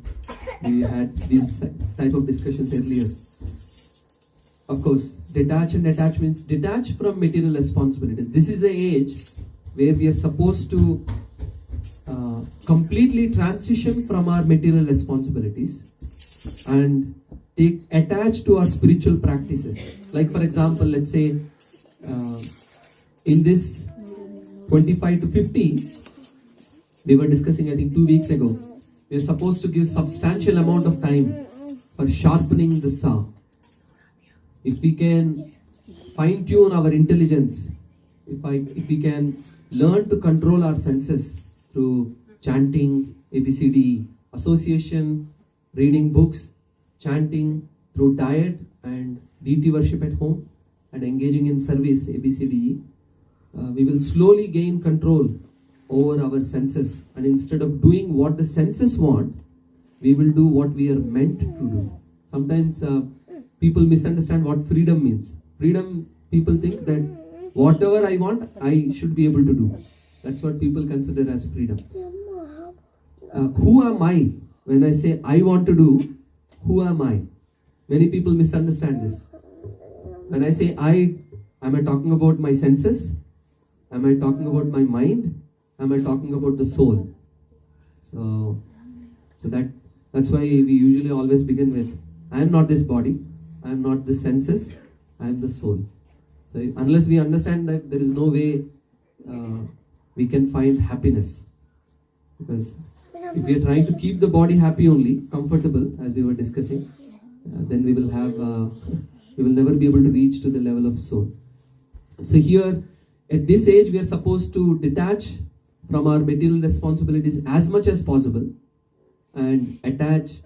we had these type of discussions earlier. Of course, detach and attach means detach from material responsibilities. This is the age where we are supposed to completely transition from our material responsibilities and take attached to our spiritual practices. Like for example, let's say in this 25 to 50, we were discussing I think 2 weeks ago, we are supposed to give substantial amount of time for sharpening the saw. If we can fine tune our intelligence, if we can learn to control our senses through chanting, ABCD, association, reading books, chanting, through diet and deity worship at home, and engaging in service, ABCD, we will slowly gain control over our senses. And instead of doing what the senses want, we will do what we are meant to do. Sometimes people misunderstand what freedom means. Freedom, people think that whatever I want, I should be able to do. That's what people consider as freedom. Who am I? When I say I want to do, who am I? Many people misunderstand this. When I say I, am I talking about my senses? Am I talking about my mind? Am I talking about the soul? So that's why we usually always begin with, I am not this body, I am not the senses, I am the soul. So unless we understand that, there is no way we can find happiness. Because if we are trying to keep the body happy only, comfortable, as we were discussing, then we will never be able to reach to the level of soul. So here, at this age, we are supposed to detach from our material responsibilities as much as possible and attach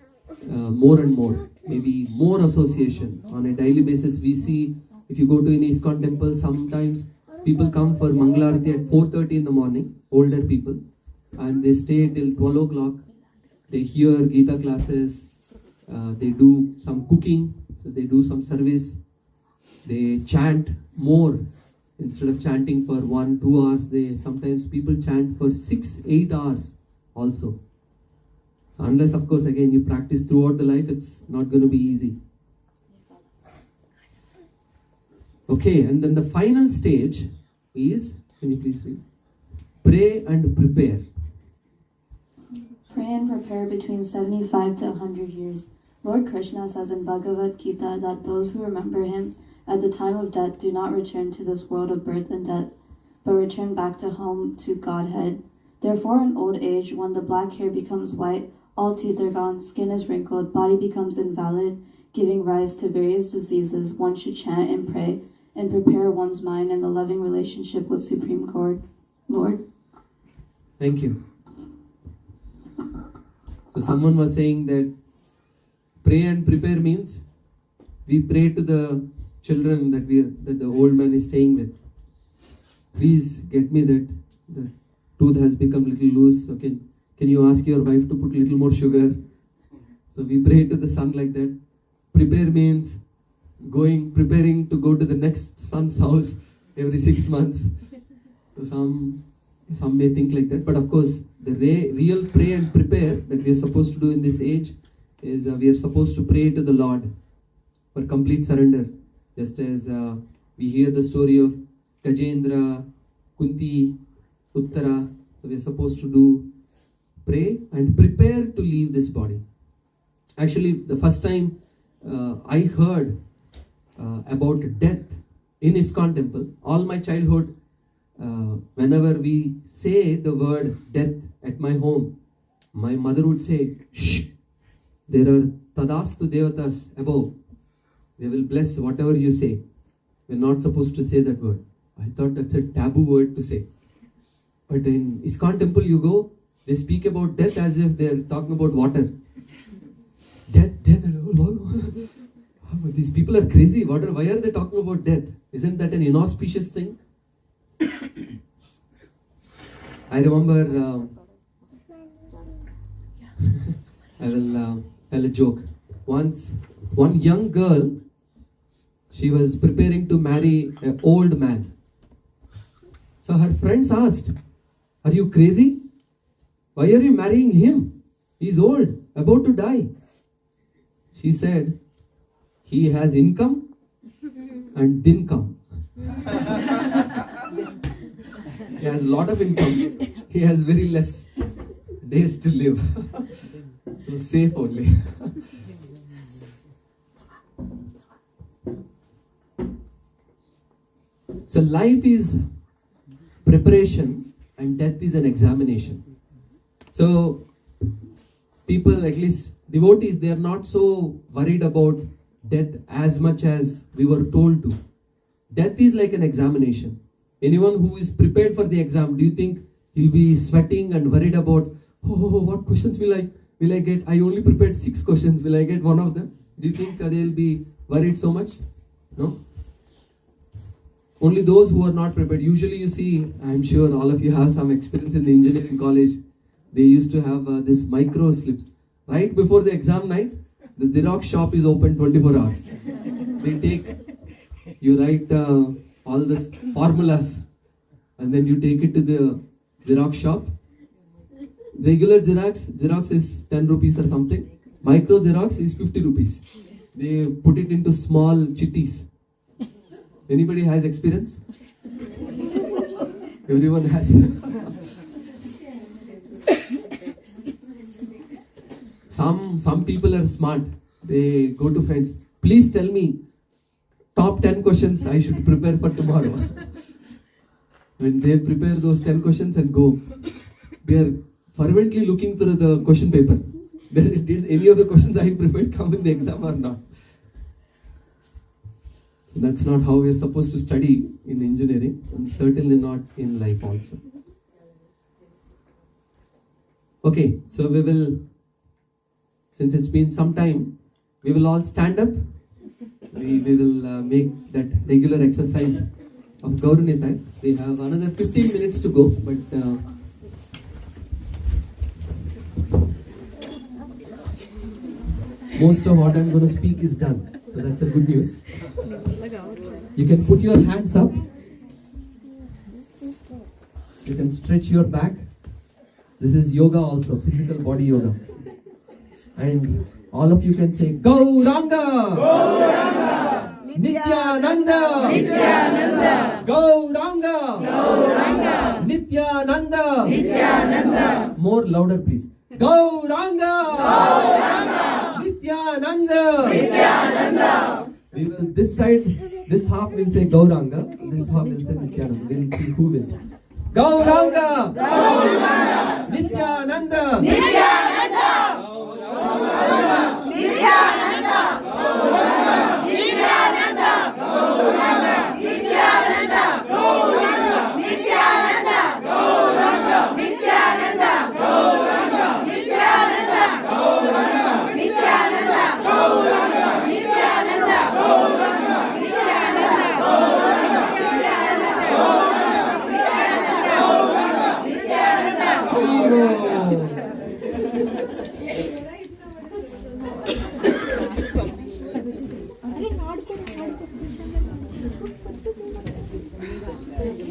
more and more, maybe more association. On a daily basis, we see, if you go to an ISKCON temple, sometimes people come for Mangalarati at 4:30 in the morning, older people, and they stay till 12 o'clock. They hear Gita classes, they do some cooking, so they do some service, they chant more. Instead of chanting for 1-2 hours, sometimes people chant for 6-8 hours also. So unless, of course, again, you practice throughout the life, it's not going to be easy. Okay, and then the final stage is, can you please read? Pray and prepare. Pray and prepare between 75 to 100 years. Lord Krishna says in Bhagavad Gita that those who remember him at the time of death do not return to this world of birth and death, but return back to home to Godhead. Therefore, in old age, when the black hair becomes white, all teeth are gone, skin is wrinkled, body becomes invalid, giving rise to various diseases, one should chant and pray and prepare one's mind in the loving relationship with Supreme Lord. Thank you. So someone was saying that pray and prepare means we pray to the children that the old man is staying with. Please get me that the tooth has become little loose. So can you ask your wife to put little more sugar? So we pray to the son like that. Prepare means preparing to go to the next son's house every 6 months. So some may think like that, but of course the real pray and prepare that we are supposed to do in this age is we are supposed to pray to the Lord for complete surrender. Just as we hear the story of Gajendra, Kunti, Uttara, so we are supposed to pray and prepare to leave this body. Actually, the first time I heard about death in ISKCON temple, all my childhood, whenever we say the word death at my home, my mother would say, shh, there are tadastu devatas above. They will bless whatever you say. We're not supposed to say that word. I thought that's a taboo word to say. But in ISKCON temple you go, they speak about death as if they're talking about water. Death. These people are crazy. Why are they talking about death? Isn't that an inauspicious thing? I remember, I will tell a joke. Once, one young girl, she was preparing to marry an old man. So her friends asked, are you crazy? Why are you marrying him? He's old, about to die. She said, he has income and dincome. He has a lot of income. He has very less days to live. So safe only. So life is preparation and death is an examination. So people, at least devotees, they are not so worried about death as much as we were told to. Death is like an examination. Anyone who is prepared for the exam, do you think he'll be sweating and worried about, what questions will I get? I only prepared 6 questions. Will I get one of them? Do you think they'll be worried so much? No? Only those who are not prepared. Usually you see, I'm sure all of you have some experience in the engineering college. They used to have this micro slips. Right before the exam night, the Xerox shop is open 24 hours. You write all the formulas and then you take it to the Xerox shop. Regular Xerox is 10 rupees or something. Micro Xerox is 50 rupees. They put it into small chitties. Anybody has experience? Everyone has. Some people are smart. They go to friends. Please tell me top 10 questions I should prepare for tomorrow. When they prepare those 10 questions and go, they are fervently looking through the question paper. Did any of the questions I prepared come in the exam or not? So that's not how we are supposed to study in engineering, and certainly not in life also. Okay, so we will, since it's been some time, we will all stand up. We will make that regular exercise of Gauranitai. We have another 15 minutes to go, but most of what I'm going to speak is done. So that's a good news. You can put your hands up. You can stretch your back. This is yoga also, physical body yoga. And all of you can say, Gauranga! Gauranga! Nityananda! Nityananda! Gauranga! Gauranga! Nityananda! Nityananda! More louder please. Gauranga! Gauranga! Nityananda! Nityananda! We will, this side, this half will say Gauranga, this half will say Nityananda. We will see who wins. Gauranga! Gauranga! Nityananda! Nityananda! Gauranga! Nityananda! Gauranga! Nityananda! Gauranga! Nityananda! Gauranga! Nityananda! Gauranga! Nityananda! Gauranga! Nityananda! Gauranga! Nityananda! Gauranga! Nityananda! Gauranga! Nityananda! Gauranga!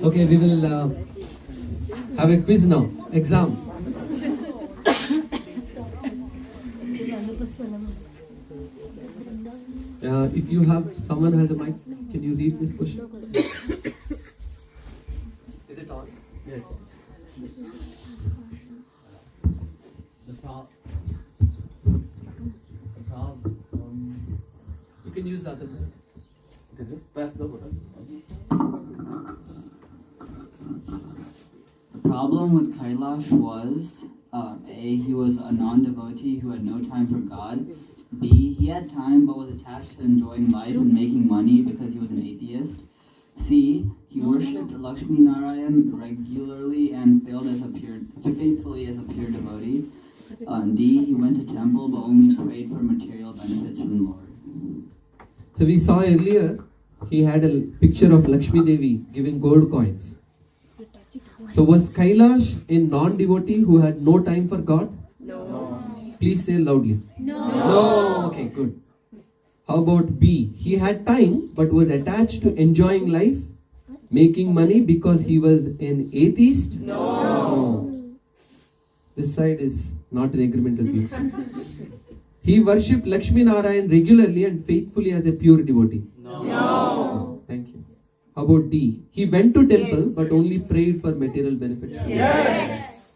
Okay, we will have a quiz now. Exam. If you have, someone has a mic, can you read this question? Is it on? Yes. You can use other mic. Press the button. The problem with Kailash was A, he was a non-devotee who had no time for God. B, he had time but was attached to enjoying life and making money because he was an atheist. C, he worshipped Lakshmi Narayan regularly and faithfully as a pure devotee. D, he went to temple but only prayed for material benefits from Lord. So we saw earlier, he had a picture of Lakshmi Devi giving gold coins. So was Kailash a non-devotee who had no time for God? No. Please say loudly. No. Okay, good. How about B? He had time but was attached to enjoying life, making money because he was an atheist? No. This side is not in agreement with you. He worshipped Lakshmi Narayan regularly and faithfully as a pure devotee? No. Thank you. How about D? He went to temple but only prayed for material benefits? Yes.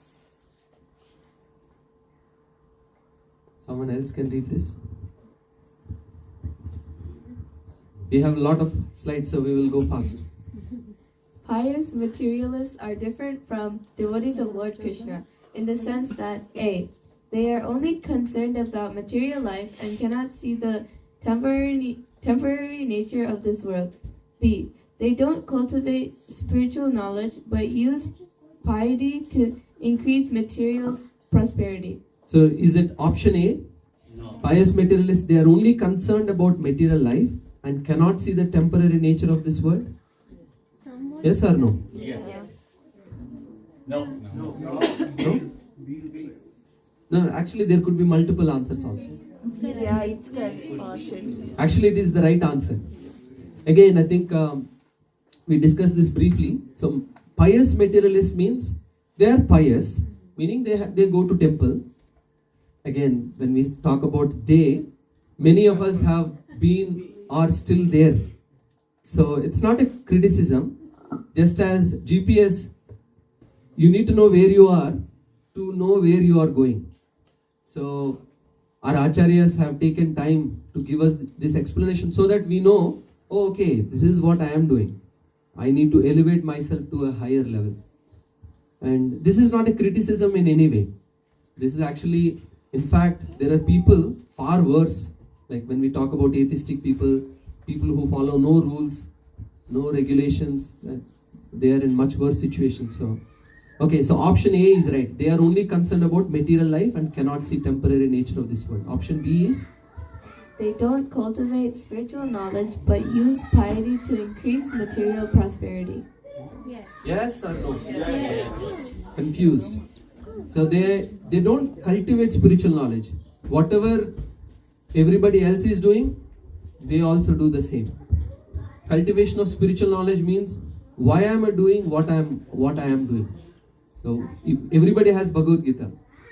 Someone else can read this. We have a lot of slides, so we will go fast. Pious materialists are different from devotees of Lord Krishna in the sense that A, they are only concerned about material life and cannot see the temporary nature of this world. B, they don't cultivate spiritual knowledge but use piety to increase material prosperity. So is it option A? No. Pious materialists, they are only concerned about material life and cannot see the temporary nature of this world? Yes or no? Yes. No. No, actually there could be multiple answers also. Yeah, it's good. Actually it is the right answer. Again, I think we discussed this briefly. So pious materialist means they are pious, meaning they go to temple. Again, when we talk about many of us have been or still there. So it's not a criticism. Just as GPS, you need to know where you are to know where you are going. So our acharyas have taken time to give us this explanation so that we know, oh, okay, this is what I am doing. I need to elevate myself to a higher level. And this is not a criticism in any way. This is actually, in fact, there are people far worse. Like when we talk about atheistic people who follow no rules, no regulations, they are in much worse situations. So, okay, so option A is right. They are only concerned about material life and cannot see temporary nature of this world. Option B is? They don't cultivate spiritual knowledge but use piety to increase material prosperity. Yes or no? Yes. Confused. So they don't cultivate spiritual knowledge. Whatever everybody else is doing, they also do the same. Cultivation of spiritual knowledge means why am I doing what I am doing. So if everybody has Bhagavad Gita.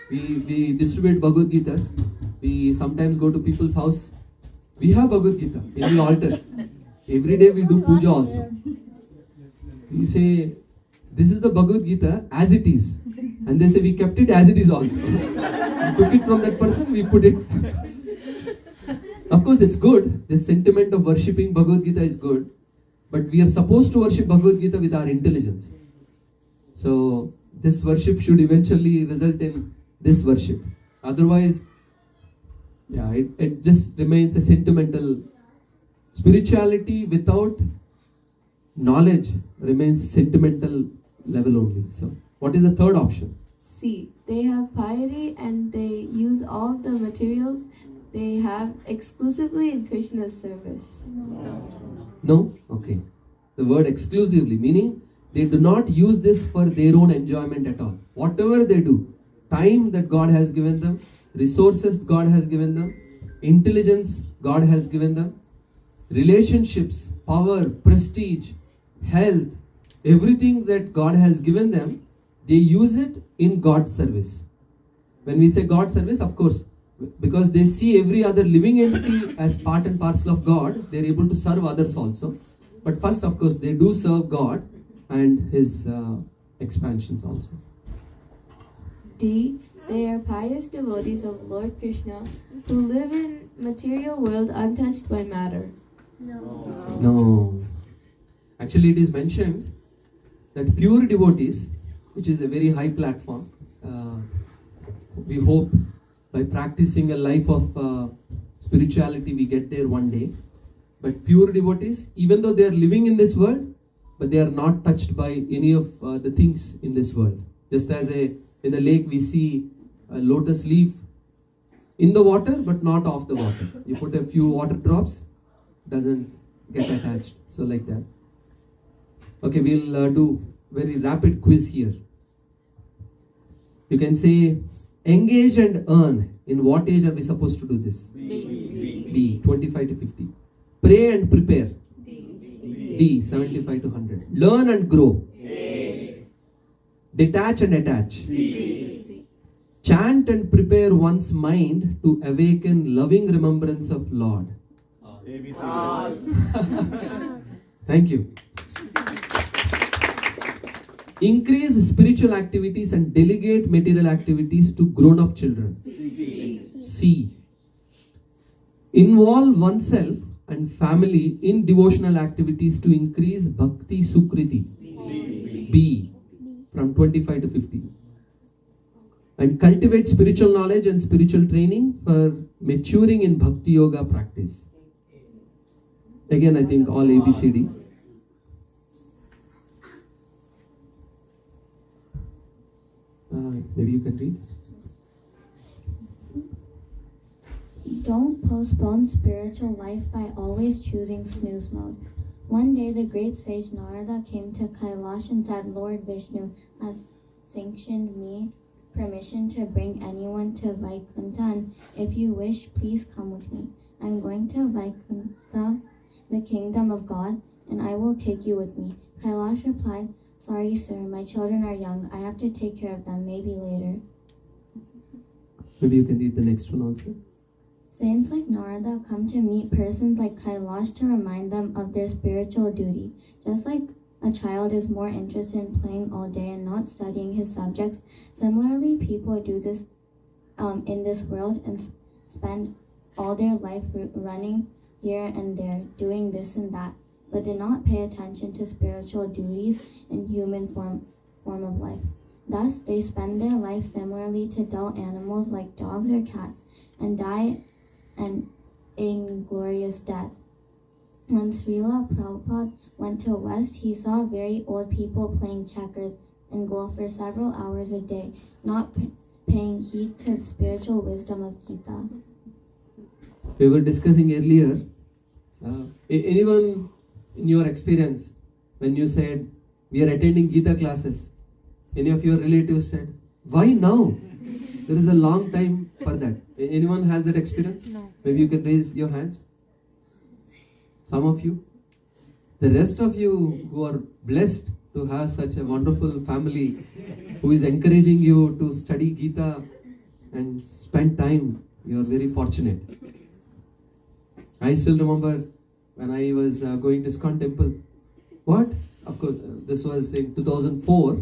We distribute Bhagavad Gitas. We sometimes go to people's house. We have Bhagavad Gita in the altar. Every day we do puja also. We say, this is the Bhagavad Gita as it is. And they say, we kept it as it is also. We took it from that person, we put it. Of course, it's good. The sentiment of worshipping Bhagavad Gita is good. But we are supposed to worship Bhagavad Gita with our intelligence. So, this worship should eventually result in this worship. Otherwise, it just remains a sentimental. Spirituality without knowledge remains sentimental level only. So, what is the third option? C. They have piety and they use all the materials they have exclusively in Krishna's service. No? Okay. The word exclusively, meaning they do not use this for their own enjoyment at all. Whatever they do, time that God has given them, resources God has given them, intelligence God has given them, relationships, power, prestige, health, everything that God has given them, they use it in God's service. When we say God's service, of course, because they see every other living entity as part and parcel of God, they are able to serve others also. But first, of course, they do serve God and His expansions also. D. They are pious devotees of Lord Krishna who live in material world untouched by matter. No. Actually, it is mentioned that pure devotees which is a very high platform. We hope by practicing a life of spirituality, we get there one day. But pure devotees, even though they are living in this world, but they are not touched by any of the things in this world. Just as in the lake we see a lotus leaf in the water, but not off the water. You put a few water drops, doesn't get attached. So like that. Okay, we'll do very rapid quiz here. You can say, engage and earn. In what age are we supposed to do this? B. 25 to 50. Pray and prepare. D. 75 to 100. Learn and grow. A. Detach and attach. C. Chant and prepare one's mind to awaken loving remembrance of Lord. Thank you. Increase spiritual activities and delegate material activities to grown-up children. C. Involve oneself and family in devotional activities to increase bhakti sukriti. B. From 25 to 50. And cultivate spiritual knowledge and spiritual training for maturing in bhakti yoga practice. Again, I think all ABCD. Maybe you can read. Don't postpone spiritual life by always choosing snooze mode. One day the great sage Narada came to Kailash and said, Lord Vishnu has sanctioned me permission to bring anyone to Vaikuntha, and if you wish, please come with me. I'm going to Vaikuntha, the kingdom of God, and I will take you with me. Kailash replied, sorry sir, my children are young. I have to take care of them, maybe later. Maybe you can read the next one also. Saints like Narada come to meet persons like Kailash to remind them of their spiritual duty. Just like a child is more interested in playing all day and not studying his subjects, similarly people do this in this world and spend all their life running here and there, doing this and that, but do not pay attention to spiritual duties in human form of life. Thus, they spend their life similarly to dull animals like dogs or cats and die an inglorious death. When Srila Prabhupada went to West, he saw very old people playing checkers and golf for several hours a day, not paying heed to spiritual wisdom of Gita. We were discussing earlier, anyone in your experience, when you said, we are attending Gita classes, any of your relatives said, why now? There is a long time for that. Anyone has that experience? No. Maybe you can raise your hands. Some of you. The rest of you who are blessed to have such a wonderful family who is encouraging you to study Gita and spend time, you are very fortunate. I still remember when I was going to ISKCON temple. What? Of course, this was in 2004,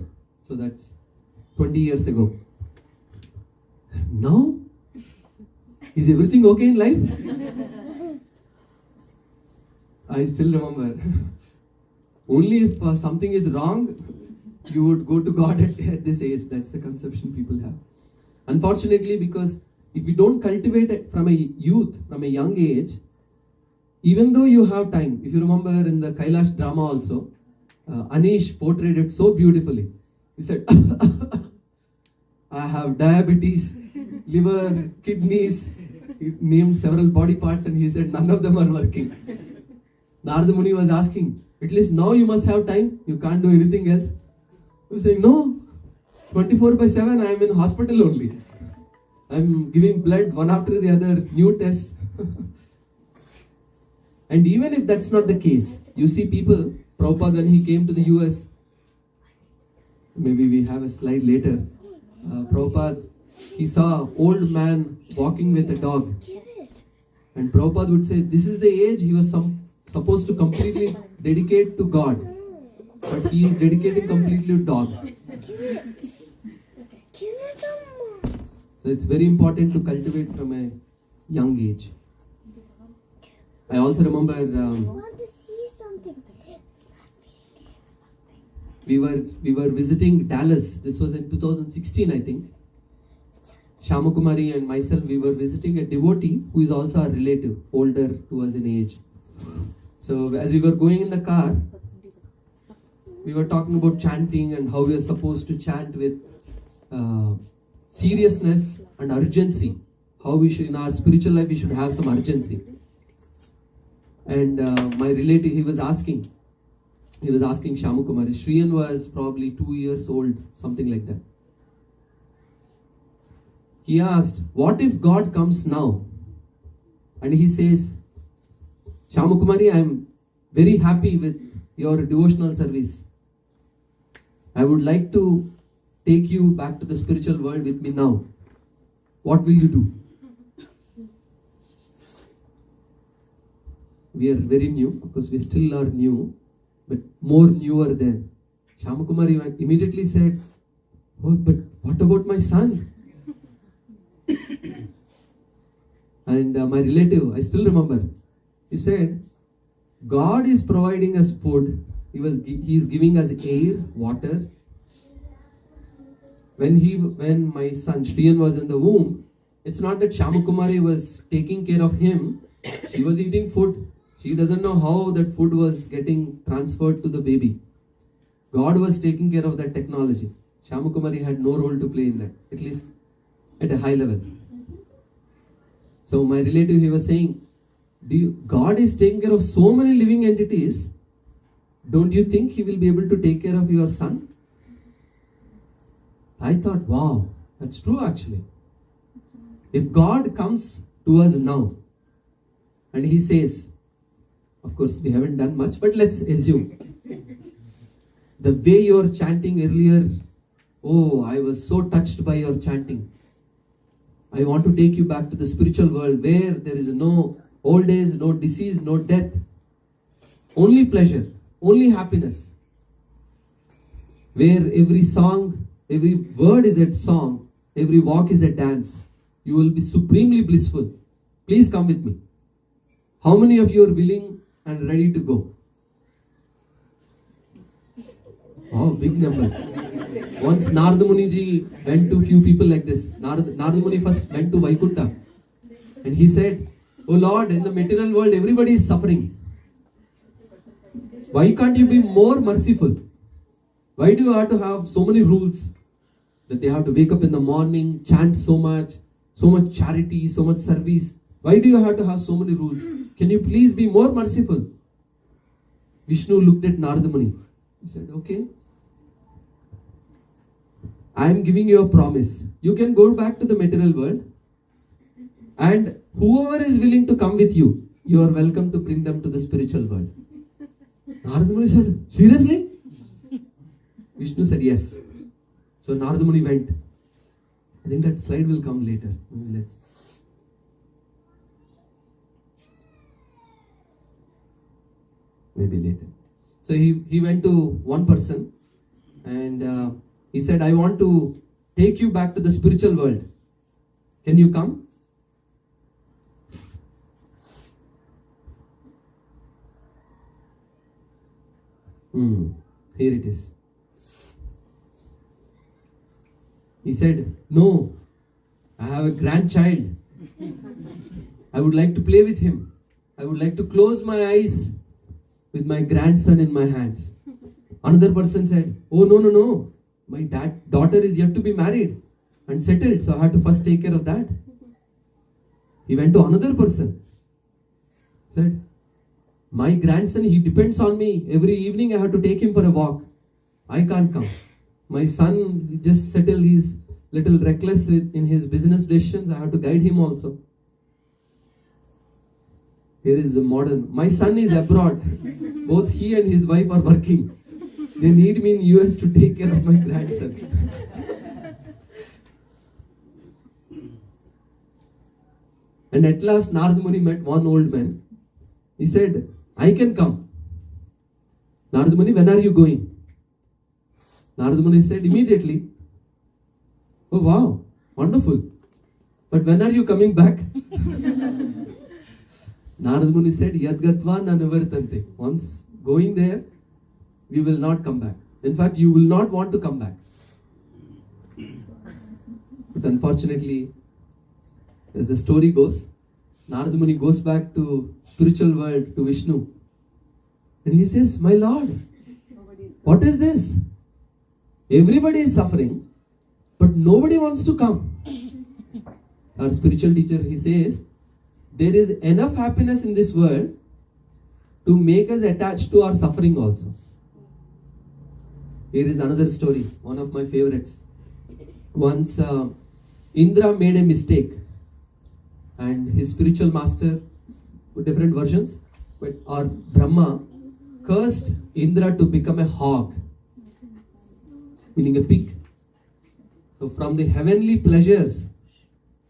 so that's 20 years ago. Now? Is everything okay in life? I still remember. Only if something is wrong, you would go to God at this age. That's the conception people have. Unfortunately, because if you don't cultivate it from a youth, from a young age, even though you have time, if you remember in the Kailash drama also, Anish portrayed it so beautifully. He said, I have diabetes, liver, kidneys. He named several body parts and he said none of them are working. Narada Muni was asking, at least now you must have time, you can't do anything else. He was saying, no, 24/7 I am in hospital only. I am giving blood one after the other, new tests. And even if that's not the case, you see people, Prabhupada when he came to the US, maybe we have a slide later, Prabhupada, he saw an old man walking with a dog. And Prabhupada would say, this is the age he was supposed to completely dedicate to God. But he is dedicating completely to dog. So it's very important to cultivate from a young age. I also remember we were visiting Dallas. This was in 2016, I think. Shamakumari and myself, we were visiting a devotee who is also a relative, older to us in age. So as we were going in the car, we were talking about chanting and how we are supposed to chant with seriousness and urgency. How we should, in our spiritual life, we should have some urgency. And my relative, he was asking Shamakumari. Shriyan was probably 2 years old, something like that. He asked, what if God comes now? And he says, Shamakumari, I am very happy with your devotional service. I would like to take you back to the spiritual world with me now. What will you do? We are very new, of course we still are new, but more newer than. Shamakumari immediately said, oh, but what about my son? And my relative, I still remember, he said, God is providing us food. He is giving us air, water. When my son Shriyan was in the womb, it's not that Shamakumari was taking care of him. She was eating food. She doesn't know how that food was getting transferred to the baby. God was taking care of that technology. Shamakumari had no role to play in that, at least at a high level. So my relative, he was saying, God is taking care of so many living entities. Don't you think He will be able to take care of your son? I thought, wow, that's true actually. If God comes to us now and He says, of course we haven't done much, but let's assume, the way you're chanting earlier, oh, I was so touched by your chanting. I want to take you back to the spiritual world where there is no old age, no disease, no death. Only pleasure, only happiness. Where every song, every word is a song, every walk is a dance. You will be supremely blissful. Please come with me. How many of you are willing and ready to go? Oh, big number. Once Narada Muni ji went to few people like this. Narada Muni first went to Vaikuntha and he said, oh Lord, in the material world everybody is suffering. Why can't you be more merciful? Why do you have to have so many rules? That they have to wake up in the morning, chant so much charity, so much service. Why do you have to have so many rules? Can you please be more merciful? Vishnu looked at Narada Muni. He said, okay. I am giving you a promise. You can go back to the material world and whoever is willing to come with you, you are welcome to bring them to the spiritual world. Narada Muni said, seriously? Vishnu said, yes. So Narada Muni went. I think that slide will come later. Maybe later. So he went to one person and he said, I want to take you back to the spiritual world. Can you come? Here it is. He said, no, I have a grandchild. I would like to play with him. I would like to close my eyes with my grandson in my hands. Another person said, oh no, my daughter is yet to be married and settled, so I have to first take care of that. He went to another person. Said, my grandson, he depends on me. Every evening I have to take him for a walk. I can't come. My son, he just settled, he's little reckless in his business decisions. I have to guide him also. Here is the modern. My son is abroad. Both he and his wife are working. They need me in US to take care of my grandson. And at last Narada Muni met one old man. He said, I can come. Narada Muni, when are you going? Narada Muni said, immediately. Oh wow, wonderful. But when are you coming back? Narada Muni said, Yadgatva na nivartante. Once going there, we will not come back. In fact, you will not want to come back. But unfortunately, as the story goes, Narada Muni goes back to spiritual world, to Vishnu. And he says, my Lord, what is this? Everybody is suffering, but nobody wants to come. Our spiritual teacher, he says, there is enough happiness in this world to make us attached to our suffering also. Here is another story, one of my favorites. Once Indra made a mistake, and his spiritual master, different versions, or Brahma, cursed Indra to become a hog, meaning a pig. So from the heavenly pleasures,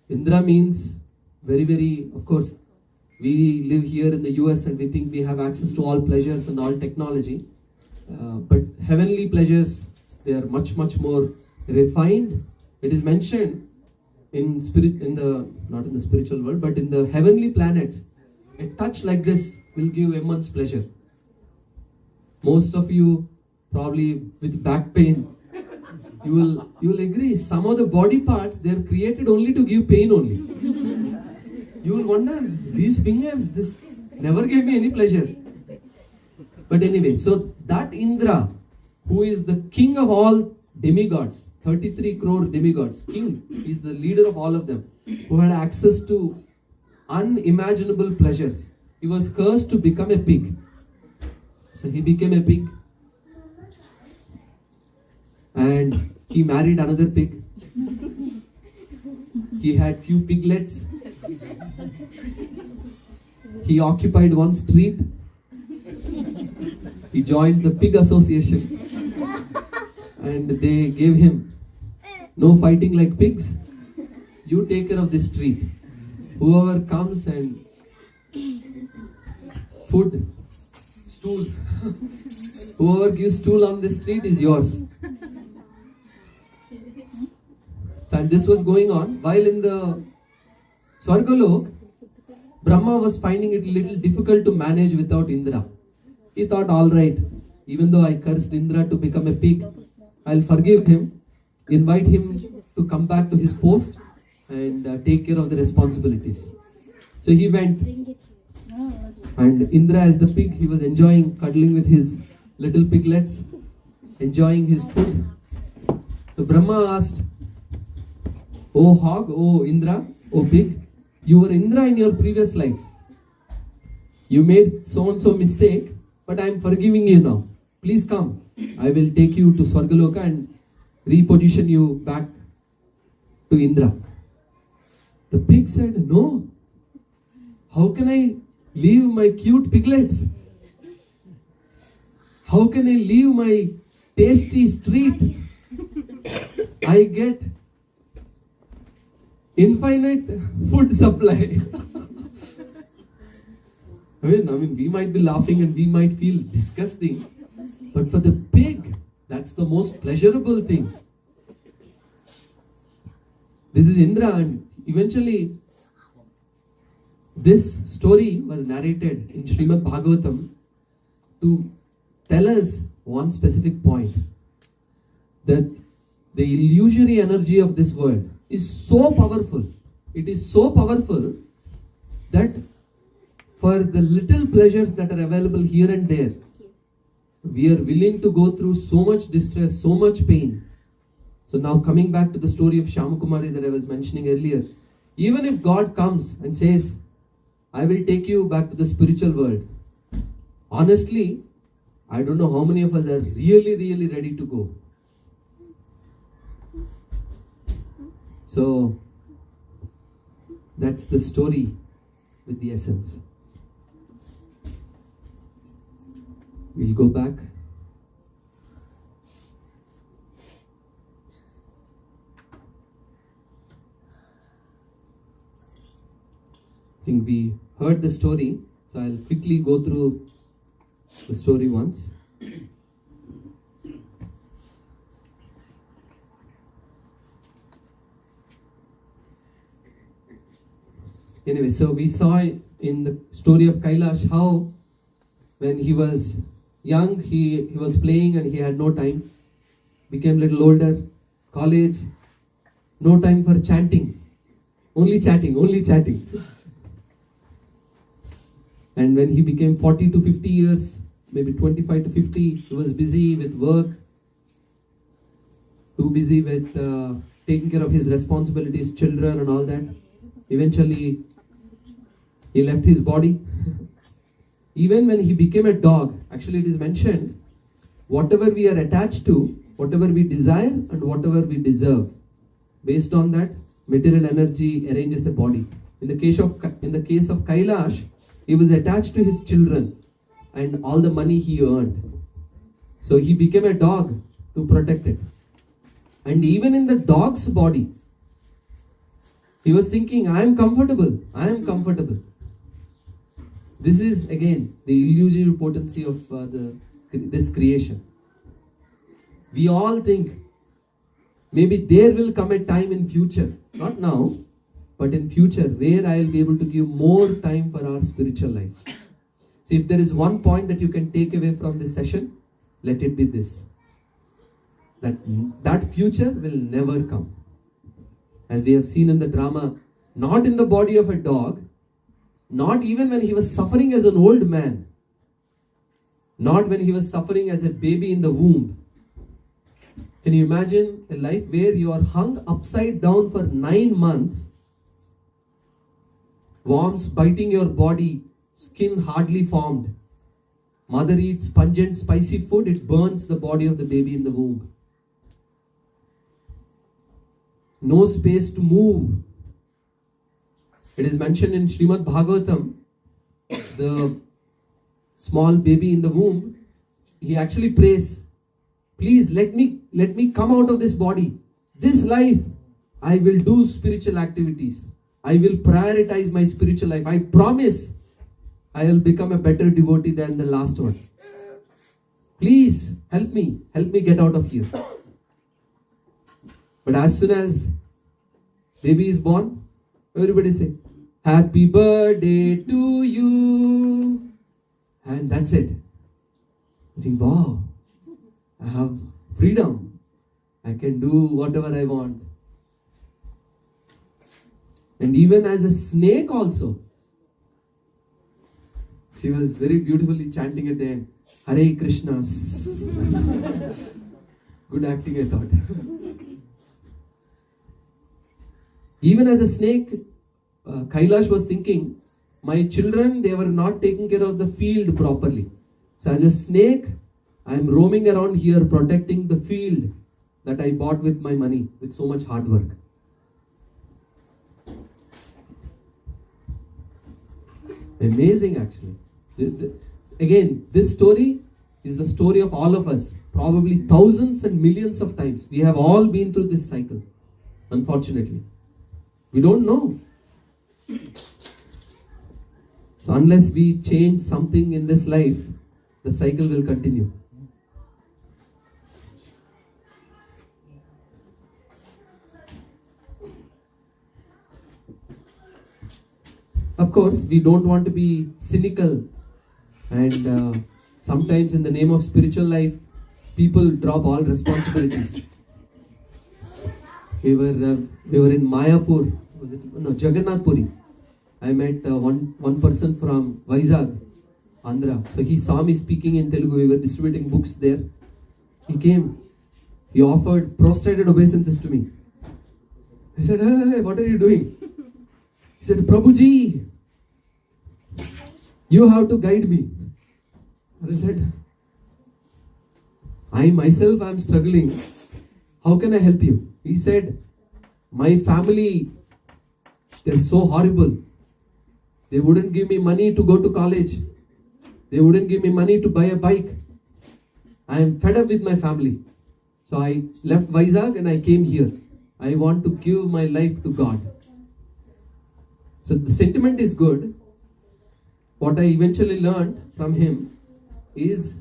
Indra means very, very, of course, we live here in the US and we think we have access to all pleasures and all technology. But heavenly pleasures, they are much, much more refined. It is mentioned in not in the spiritual world, but in the heavenly planets. A touch like this will give immense pleasure. Most of you, probably with back pain, you will agree. Some of the body parts, they are created only to give pain only. You will wonder, these fingers, this never gave me any pleasure. But anyway, so that Indra, who is the king of all demigods, 33 crore demigods, king, he is the leader of all of them, who had access to unimaginable pleasures. He was cursed to become a pig. So he became a pig. And he married another pig. He had few piglets. He occupied one street. He joined the pig association. And they gave him, no fighting like pigs. You take care of this street. Whoever comes and food, stool. Whoever gives stool on this street is yours. So, and this was going on while in the Swargalok, Brahma was finding it a little difficult to manage without Indra. He thought, all right, even though I cursed Indra to become a pig, I'll forgive him, invite him to come back to his post and take care of the responsibilities. So he went, and Indra as the pig, he was enjoying cuddling with his little piglets, enjoying his food. So Brahma asked, "Oh hog, oh Indra, oh pig, you were Indra in your previous life. You made so-and-so mistake, but I am forgiving you now. Please come. I will take you to Swargaloka and reposition you back to Indra." The pig said, "No. How can I leave my cute piglets? How can I leave my tasty street? I get infinite food supply." I mean, we might be laughing and we might feel disgusting, but for the pig, that's the most pleasurable thing. This is Indra, and eventually this story was narrated in Srimad Bhagavatam to tell us one specific point, that the illusory energy of this world is so powerful. It is so powerful that for the little pleasures that are available here and there, we are willing to go through so much distress, so much pain. So now coming back to the story of Shamakumari that I was mentioning earlier, even if God comes and says, "I will take you back to the spiritual world," honestly, I don't know how many of us are really, really ready to go. So that's the story with the essence. We'll go back. I think we heard the story, so I'll quickly go through the story once. Anyway, so we saw in the story of Kailash how when he was young, he was playing and he had no time. Became little older, college, no time for chanting. Only chatting. And when he became 40 to 50 years, maybe 25 to 50, he was busy with work, too busy with taking care of his responsibilities, children and all that. Eventually, he left his body. Even when he became a dog, actually it is mentioned, whatever we are attached to, whatever we desire and whatever we deserve, based on that, material energy arranges a body. In the case of Kailash, he was attached to his children and all the money he earned. So he became a dog to protect it. And even in the dog's body, he was thinking, I am comfortable. This is again the illusory potency of this creation. We all think maybe there will come a time in future, not now, but in future, where I will be able to give more time for our spiritual life. So if there is one point that you can take away from this session, let it be this. That future will never come. As we have seen in the drama, not in the body of a dog, not even when he was suffering as an old man, not when he was suffering as a baby in the womb. Can you imagine a life where you are hung upside down for 9 months, worms biting your body, skin hardly formed. Mother eats pungent, spicy food, it burns the body of the baby in the womb. No space to move. It is mentioned in Srimad Bhagavatam, the small baby in the womb, he actually prays, please let me come out of this body. This life, I will do spiritual activities. I will prioritize my spiritual life. I promise I will become a better devotee than the last one. Please help me get out of here. But as soon as baby is born, everybody say, happy birthday to you. And that's it. You think, wow, I have freedom. I can do whatever I want. And even as a snake also, she was very beautifully chanting at the end, Hare Krishna. Good acting, I thought. Even as a snake, Kailash was thinking, my children, they were not taking care of the field properly. So as a snake, I am roaming around here protecting the field that I bought with my money, with so much hard work. Amazing actually. Again, this story is the story of all of us. Probably thousands and millions of times. We have all been through this cycle. Unfortunately. We don't know. So unless we change something in this life, the cycle will continue. Of course, we don't want to be cynical, and sometimes in the name of spiritual life, people drop all responsibilities. We were in Mayapur, Jagannath Puri. I met one person from Vizag, Andhra. So he saw me speaking in Telugu. We were distributing books there. He came. He offered prostrated obeisances to me. I said, hey, what are you doing? He said, Prabhuji, you have to guide me. I said, I myself am struggling. How can I help you? He said, my family, they're so horrible. They wouldn't give me money to go to college. They wouldn't give me money to buy a bike. I am fed up with my family. So I left Vizag and I came here. I want to give my life to God. So the sentiment is good. What I eventually learned from him is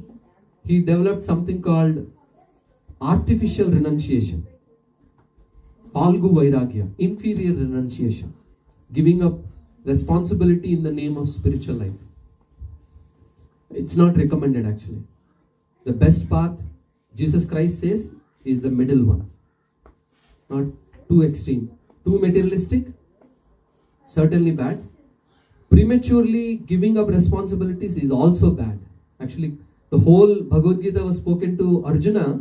he developed something called artificial renunciation. Falgu Vairagya, inferior renunciation. Giving up responsibility in the name of spiritual life. It's not recommended actually. The best path, Jesus Christ says, is the middle one. Not too extreme. Too materialistic, certainly bad. Prematurely giving up responsibilities is also bad. Actually, the whole Bhagavad Gita was spoken to Arjuna,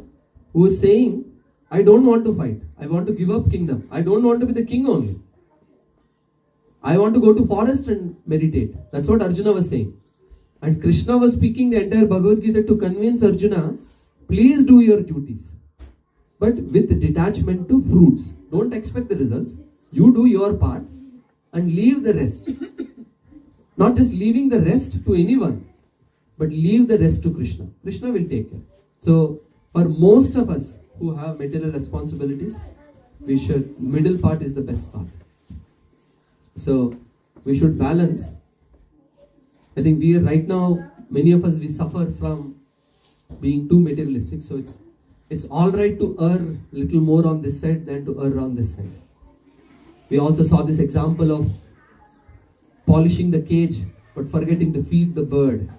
who was saying, I don't want to fight. I want to give up kingdom. I don't want to be the king only. I want to go to forest and meditate. That's what Arjuna was saying. And Krishna was speaking the entire Bhagavad Gita to convince Arjuna, please do your duties, but with detachment to fruits. Don't expect the results. You do your part and leave the rest. Not just leaving the rest to anyone, but leave the rest to Krishna. Krishna will take care. So, for most of us who have material responsibilities, middle part is the best part. So, we should balance. I think right now, many of us, we suffer from being too materialistic. So, it's alright to err little more on this side than to err on this side. We also saw this example of polishing the cage but forgetting to feed the bird.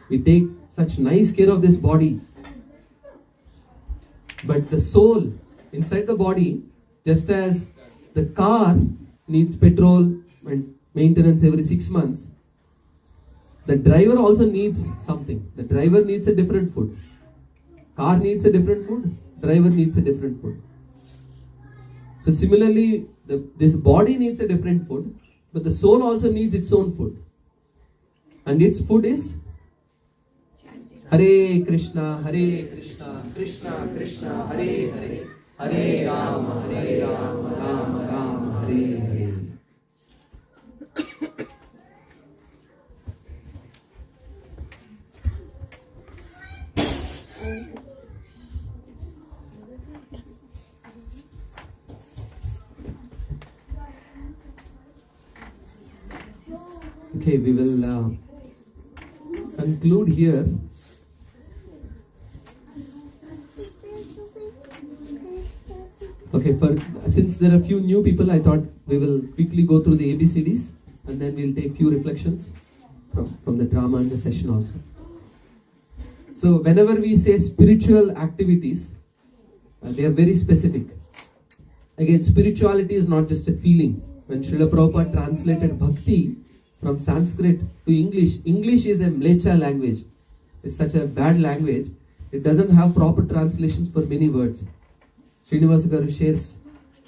We take such nice care of this body, but the soul inside the body, just as the car needs petrol and maintenance every 6 months, the driver also needs something. The driver needs a different food. Car needs a different food. Driver needs a different food. So similarly, this body needs a different food, but the soul also needs its own food. And its food is Hare Krishna, Krishna Krishna, Hare Hare, Hare Rama, Rama Rama, Hare Hare. Okay, we will conclude here. Okay, since there are a few new people, I thought we will quickly go through the ABCDs and then we'll take few reflections from the drama and the session also. So whenever we say spiritual activities, they are very specific. Again, spirituality is not just a feeling. When Srila Prabhupada translated bhakti from Sanskrit to English, English is a mlecha language. It's such a bad language. It doesn't have proper translations for many words. Srinivasa Garu shares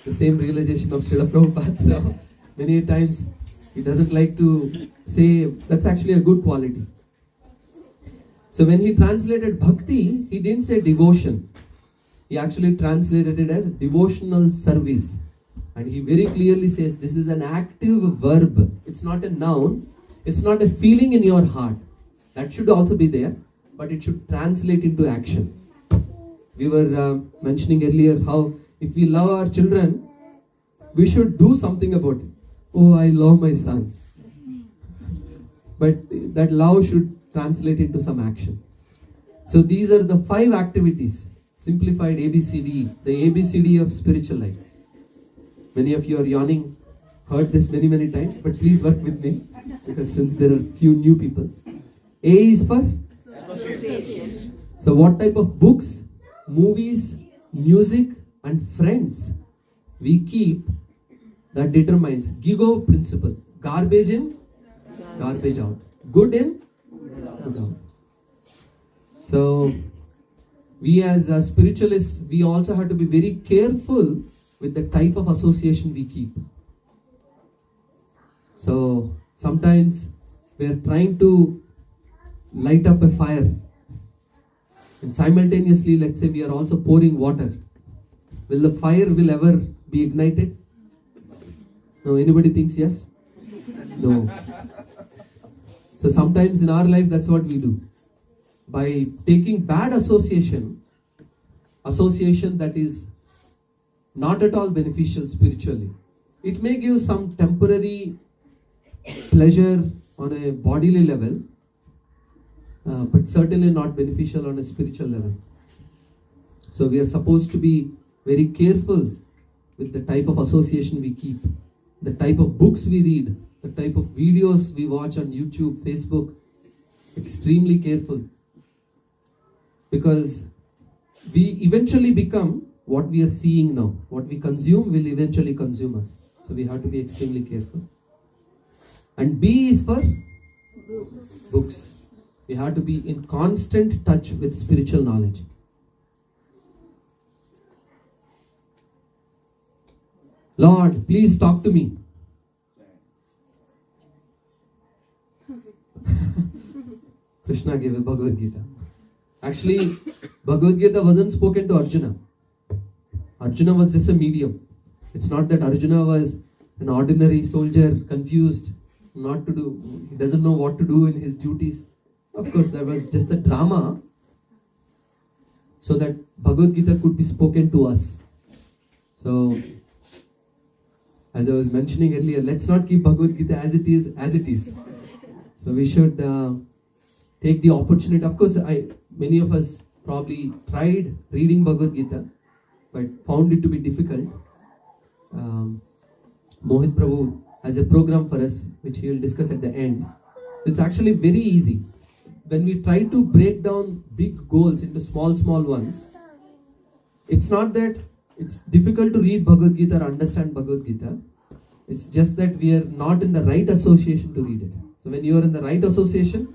the same realization of Srila Prabhupada. So many times he doesn't like to say that's actually a good quality. So when he translated bhakti, he didn't say devotion. He actually translated it as devotional service. And he very clearly says this is an active verb. It's not a noun. It's not a feeling in your heart. That should also be there, but it should translate into action. We were mentioning earlier how if we love our children, we should do something about it. Oh, I love my son. But that love should translate into some action. So these are the 5 activities, simplified ABCD, the ABCD of spiritual life. Many of you are yawning, heard this many times, but please work with me because since there are few new people. A is for? Association. So what type of books, movies, music and friends we keep, that determines GIGO principle. Garbage in, garbage out. Good in, good out. So we as spiritualists, we also have to be very careful with the type of association we keep. So sometimes we are trying to light up a fire and simultaneously, let's say we are also pouring water. Will the fire ever be ignited? No, anybody thinks yes? No. So sometimes in our life that's what we do. By taking bad association that is not at all beneficial spiritually. It may give some temporary pleasure on a bodily level, but certainly not beneficial on a spiritual level. So we are supposed to be very careful with the type of association we keep, the type of books we read, the type of videos we watch on YouTube, Facebook. extremely careful, because we eventually become what we are seeing now. What we consume will eventually consume us. So we have to be extremely careful. And B is for books. We have to be in constant touch with spiritual knowledge. Lord, please talk to me. Krishna gave a Bhagavad Gita. Actually, Bhagavad Gita wasn't spoken to Arjuna. Arjuna was just a medium. It's not that Arjuna was an ordinary soldier, confused, he doesn't know what to do in his duties. Of course, there was just a drama so that Bhagavad Gita could be spoken to us. So, as I was mentioning earlier, let's not keep Bhagavad Gita as it is. So we should take the opportunity. Of course, many of us probably tried reading Bhagavad Gita, but found it to be difficult. Mohit Prabhu has a program for us, which he will discuss at the end. It's actually very easy. When we try to break down big goals into small ones, it's not that it's difficult to read Bhagavad Gita or understand Bhagavad Gita. It's just that we are not in the right association to read it. So when you are in the right association,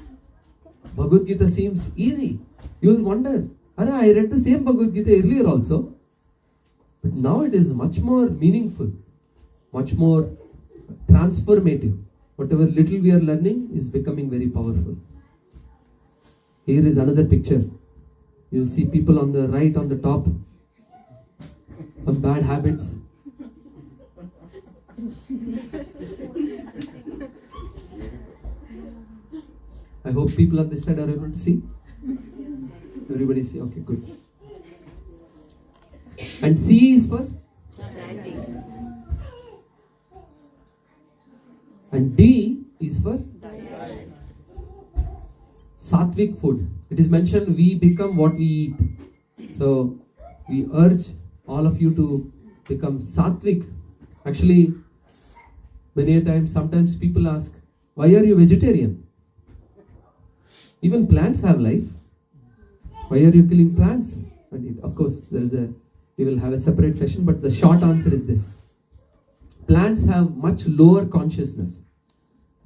Bhagavad Gita seems easy. You will wonder, I read the same Bhagavad Gita earlier also. But now it is much more meaningful, much more transformative. Whatever little we are learning is becoming very powerful. Here is another picture. You see people on the right, on the top, some bad habits. I hope people on this side are able to see. Everybody see? Okay, good. And C is for? And D is for? Sattvic food. It is mentioned we become what we eat. So we urge all of you to become sattvic. Actually, many a times, sometimes people ask, why are you vegetarian? Even plants have life. Why are you killing plants? And of course, we will have a separate session, but the short answer is this. Plants have much lower consciousness.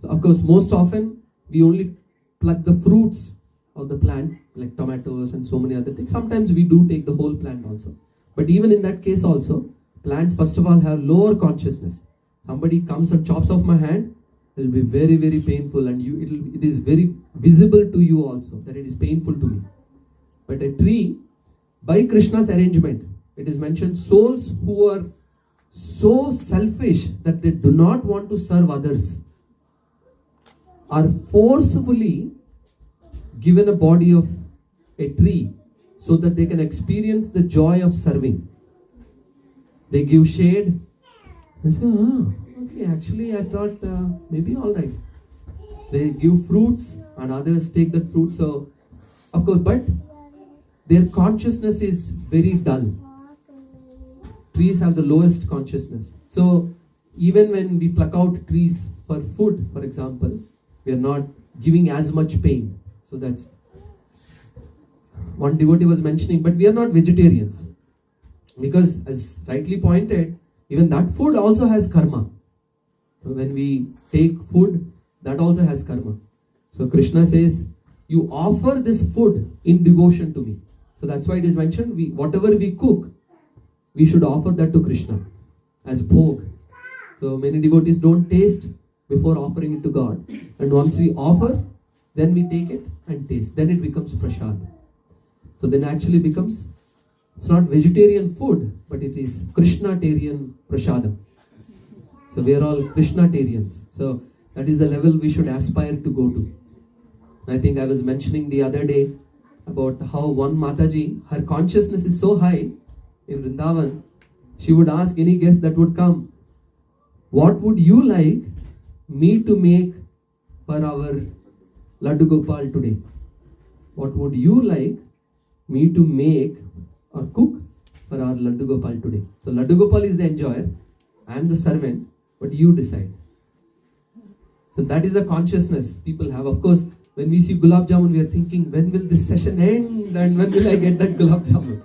So of course, most often, we only pluck the fruits of the plant, like tomatoes and so many other things. Sometimes we do take the whole plant also. But even in that case also, plants first of all have lower consciousness. Somebody comes and chops off my hand, it will be very, very painful, and it is very visible to you also that it is painful to me. But a tree, by Krishna's arrangement, it is mentioned souls who are so selfish that they do not want to serve others are forcefully given a body of a tree so that they can experience the joy of serving. They give shade. They say, okay, actually I thought maybe alright. They give fruits and others take that fruit. So, of course, but their consciousness is very dull. Trees have the lowest consciousness. So, even when we pluck out trees for food, for example, we are not giving as much pain. So that's one devotee was mentioning, but we are not vegetarians. Because as rightly pointed, even that food also has karma. So when we take food, that also has karma. So Krishna says, you offer this food in devotion to me. So that's why it is mentioned, whatever we cook, we should offer that to Krishna as bhog. So many devotees don't taste before offering it to God. And once we offer, then we take it and taste. Then it becomes prasad. So then actually becomes, it's not vegetarian food, but it is Krishnatarian prasadam. So we are all Krishnatarians. So that is the level we should aspire to go to. I think I was mentioning the other day about how one Mataji, her consciousness is so high in Vrindavan, she would ask any guest that would come, what would you like me to make for our Laddu Gopal today? What would you like me to make or cook for our Laddu Gopal today? So Laddu Gopal is the enjoyer, I am the servant, but you decide. So that is the consciousness people have. Of course, when we see gulab jamun, we are thinking, when will this session end and when will I get that gulab jamun?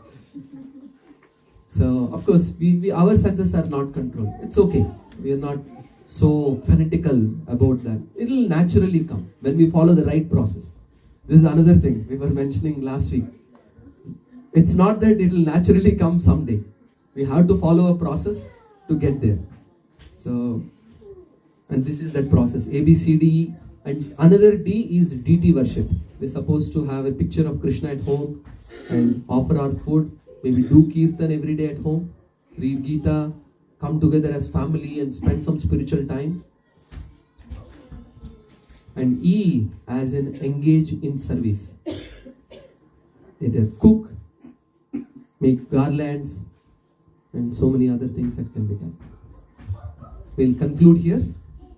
So, of course, our senses are not controlled. It's okay. We are not so fanatical about that. It will naturally come when we follow the right process. This is another thing we were mentioning last week. It's not that it will naturally come someday. We have to follow a process to get there. So, and this is that process, A, B, C, D, E. And another D is deity worship. We're supposed to have a picture of Krishna at home and offer our food. Maybe do kirtan every day at home, read Gita, come together as family and spend some spiritual time. And E as in engage in service. Either cook, make garlands, and so many other things that can be done. We'll conclude here.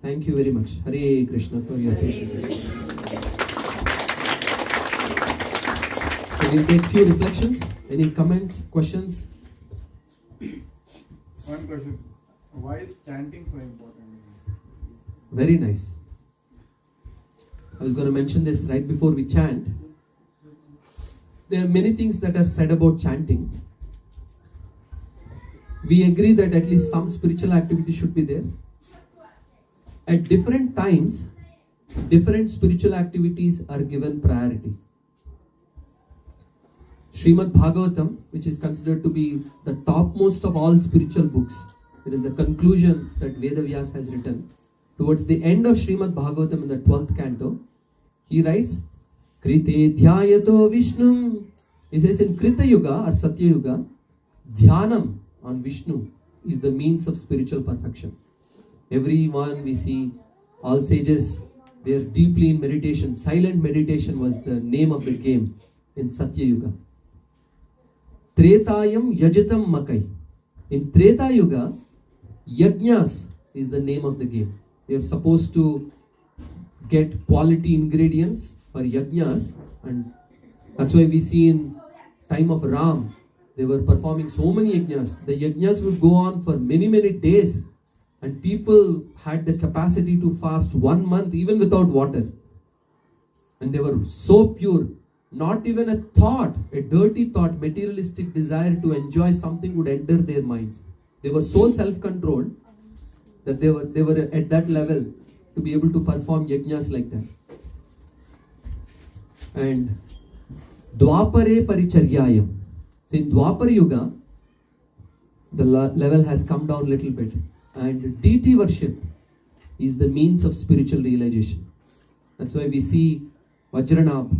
Thank you very much. Hare Krishna for your patience. So we'll take few reflections. Any comments, questions? One question. Why is chanting so important? Very nice. I was going to mention this right before we chant. There are many things that are said about chanting. We agree that at least some spiritual activity should be there. At different times, different spiritual activities are given priority. Srimad Bhagavatam, which is considered to be the topmost of all spiritual books, it is the conclusion that Vedavyas has written. Towards the end of Srimad Bhagavatam in the 12th canto, he writes, Krite dhyayato Vishnum. He says in Krita Yuga or Satya Yuga, Dhyanam on Vishnu is the means of spiritual perfection. Everyone we see, all sages, they are deeply in meditation. Silent meditation was the name of the game in Satya Yuga. Tretayam Yajitam Makai. In Treta Yuga, Yajnas is the name of the game. They are supposed to get quality ingredients for Yajnas, and that's why we see in time of Ram, they were performing so many Yajnas. The Yajnas would go on for many days, and people had the capacity to fast 1 month even without water. And they were so pure. Not even a thought, a dirty thought, materialistic desire to enjoy something would enter their minds. They were so self-controlled that they were at that level to be able to perform yajnas like that. And Dwapare Paricharyayam. So in Dwapar Yuga, the level has come down a little bit. And deity worship is the means of spiritual realization. That's why we see Vajranabh,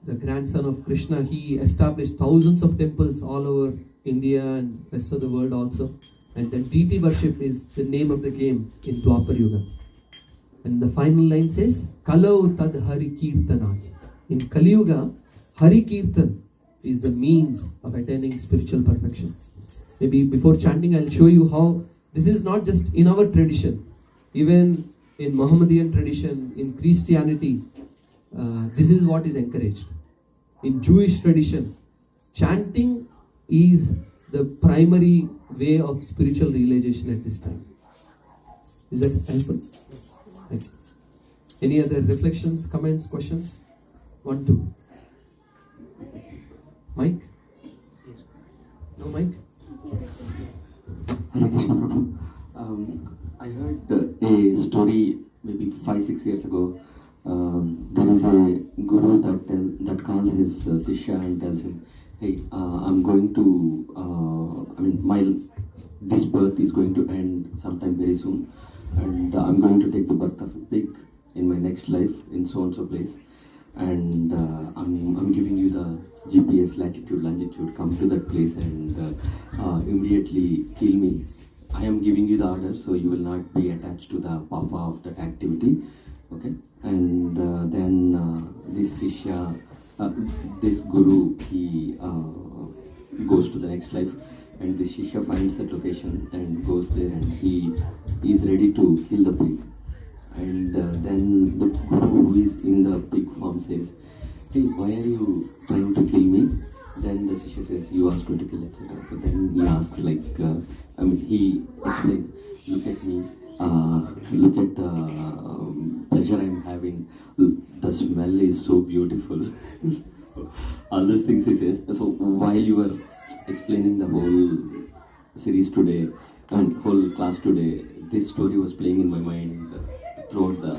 the grandson of Krishna, he established thousands of temples all over India and rest of the world also. And then deity worship is the name of the game in Dwapar Yuga. And the final line says, Kalau tad Hari Kirtanat. In Kali Yuga, Hari Kirtan is the means of attaining spiritual perfection. Maybe before chanting, I'll show you how this is not just in our tradition. Even in Mohammedan tradition, in Christianity, this is what is encouraged. In Jewish tradition, chanting is the primary way of spiritual realization at this time. Is that helpful? Thank you. Any other reflections, comments, questions? 1, 2. Mike? No mic? Hare Krishna Prabhu. I heard a story maybe 5-6 years ago. There is a guru that calls his Sishya and tells him, hey, I'm going to, this birth is going to end sometime very soon, and I'm going to take the birth of a pig in my next life in so and so place, and I'm giving you the GPS latitude, longitude, come to that place and immediately kill me. I am giving you the order, so you will not be attached to the papa of that activity, okay? And then this Sishya, this guru, he goes to the next life, and this Shishya finds that location and goes there, and he is ready to kill the pig. And then the guru who is in the pig form says, hey, why are you trying to kill me? Then the Shishya says, you asked me to kill, etc. So then he asks, he explains, look at me, look at the pleasure I'm having. The smell is so beautiful. So, all those things he says. So while you were explaining the whole series today, and whole class today, this story was playing in my mind throughout the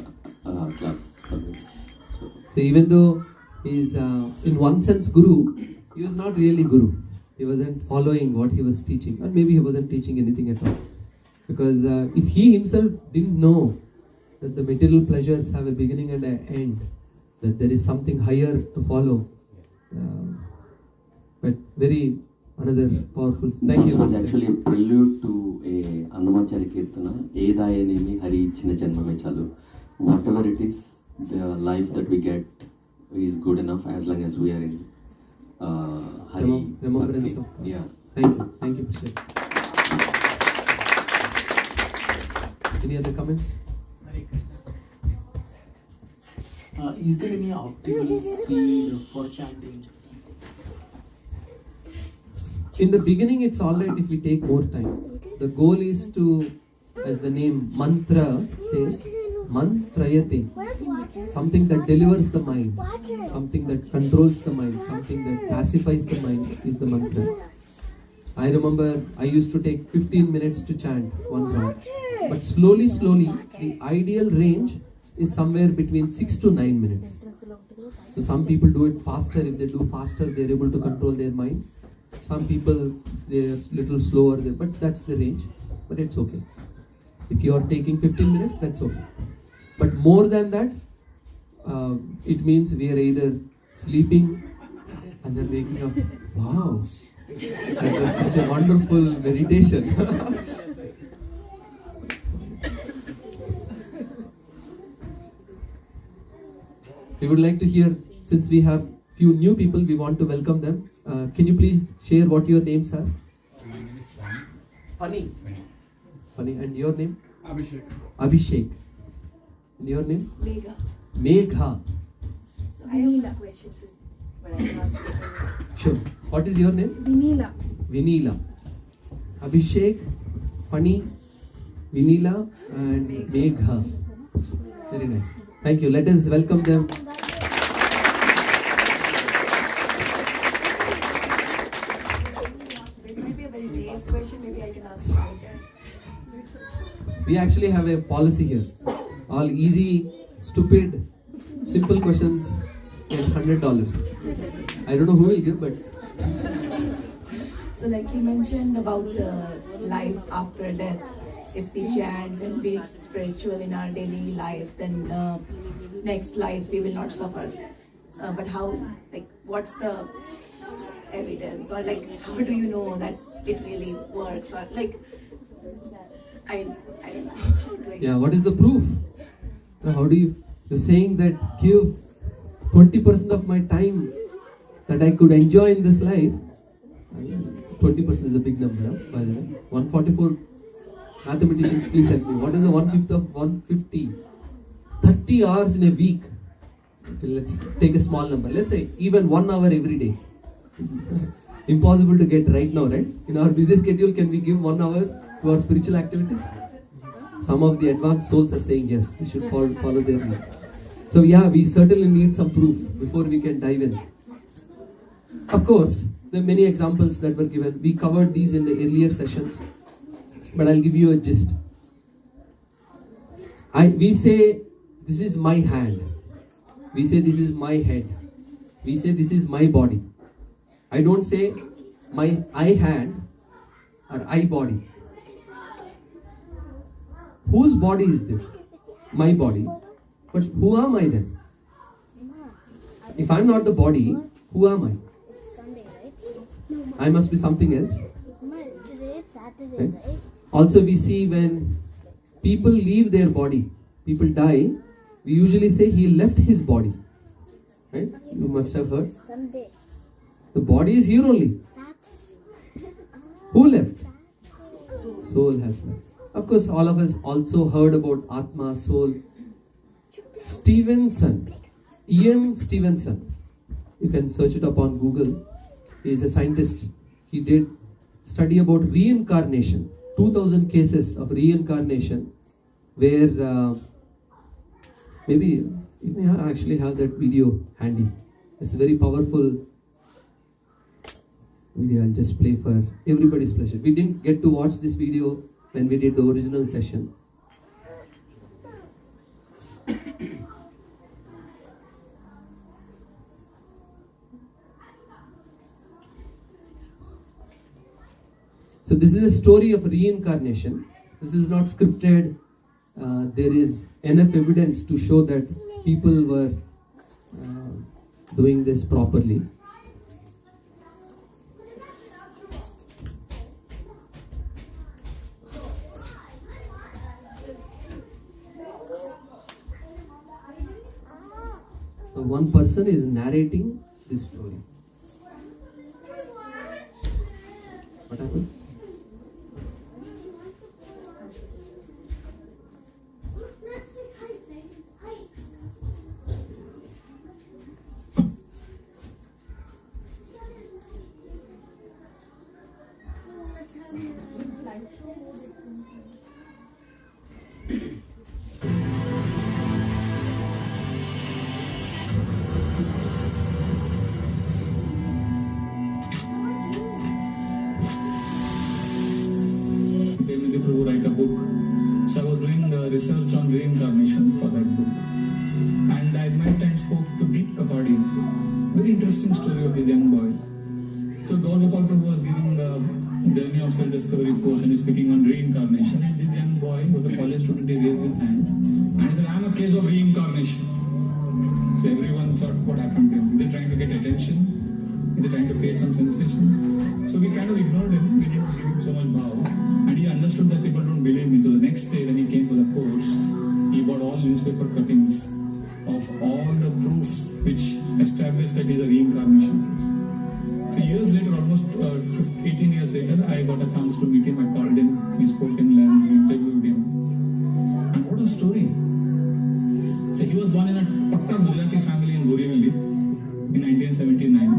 class for me. So even though he's in one sense Guru, he was not really Guru. He wasn't following what he was teaching, or maybe he wasn't teaching anything at all. Because if he himself didn't know that the material pleasures have a beginning and an end, that there is something higher to follow, but very another powerful. Thank this you. Was actually a prelude to a Annamachari Kirtana, Edayanemi Hari Ichina Janmame Chalu. Whatever it is, the life that we get is good enough as long as we are in Hari. Remembrance Bhakti. of God. Yeah. Thank you. Thank you, Prashant. Any other comments? Is there any optimal speed for chanting? In the beginning, it's alright if we take more time. The goal is to, as the name mantra says, mantrayate, something that delivers the mind, something that controls the mind, something that pacifies the mind is the mantra. I remember I used to take 15 minutes to chant one round, but slowly, the ideal range is somewhere between 6 to 9 minutes. So some people do it faster. If they do faster, they're able to control their mind. Some people, they're little slower, but that's the range. But it's okay. If you are taking 15 minutes, that's okay. But more than that, it means we are either sleeping and then waking up. Wow, that was such a wonderful meditation. We would like to hear, since we have few new people, we want to welcome them. Can you please share what your names are? My name is Funny. Funny. And your name? Abhishek. Abhishek. And your name? Megha. Megha. So I have a question too, but I can ask you. Sure. What is your name? Vinila. Vinila. Abhishek, Funny, Vinila, and Megha. Very nice. Thank you. Let us welcome them. It might be a very naive question, maybe I can ask you later. We actually have a policy here. All easy, stupid, simple questions get $100. I don't know who will give, but... So like you mentioned about life after death. If we chant and be spiritual in our daily life, then next life we will not suffer. But how, like, what's the evidence? Or like, how do you know that it really works? Or like, I don't know. Yeah, what is the proof? How do you... You're saying that give 20% of my time that I could enjoy in this life. 20% is a big number, by the way. 144 mathematicians, please help me. What is the 1/5 of 150? 30 hours in a week. Okay, let's take a small number. Let's say even 1 hour every day. Impossible to get right now, right? In our busy schedule, can we give 1 hour to our spiritual activities? Some of the advanced souls are saying yes, we should follow their lead. So yeah, we certainly need some proof before we can dive in. Of course, there are many examples that were given. We covered these in the earlier sessions, but I'll give you a gist. We say, this is my hand. We say, this is my head. We say, this is my body. I don't say, my I hand or I body. Whose body is this? My body. But who am I then? If I'm not the body, who am I? I must be something else. Right? Also, we see when people leave their body, people die, we usually say he left his body. Right? You must have heard. The body is here only. Who left? Soul has left. Of course, all of us also heard about Atma, soul. Stevenson, Ian Stevenson. You can search it up on Google. He is a scientist. He did study about reincarnation. 2000 cases of reincarnation where Maybe you may actually have that video handy. It's a very powerful video. I'll just play for everybody's pleasure. We didn't get to watch this video when we did the original session. So this is a story of reincarnation. This is not scripted. There is enough evidence to show that people were doing this properly. So one person is narrating this story. What happened? So I was doing research on reincarnation for that book. And I met and spoke to Deep Kapadia. Very interesting story of this young boy. So Gaur Gopal Prabhu was giving the journey of self-discovery course and he's speaking on reincarnation. And this young boy, who was a college student, he raised his hand. And he said, I'm a case of reincarnation. So everyone thought, what happened to him? Is he trying to get attention? Is he trying to create some sensation? So we kind of ignored him. We didn't give him so much bow. And he understood that people don't believe me. So the next day when he came for the course, he bought all newspaper cuttings of all the proofs which established that he's a reincarnation case. So years later, almost 18 years later, I got a chance to meet him. I called him, we spoke in Land, we interviewed him. And what a story. So he was born in a Pakka Gujarati family in Borivali in 1979.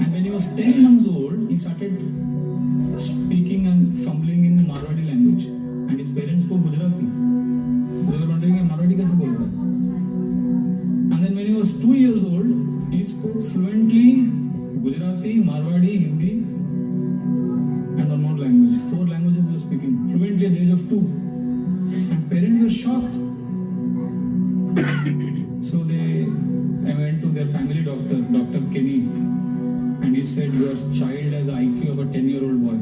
And when he was 10 months old, he started speaking and fumbling in Marwadi language. And his parents spoke Gujarati. They were wondering, Marwadi kaise bol raha hai? And then when he was 2 years old, he spoke fluently Gujarati, Marwadi, Hindi, and one more language. 4 languages he was speaking fluently at the age of 2. And parents were shocked. So I went to their family doctor, Dr. Kenny, and he said, your child has the IQ of a 10-year-old boy.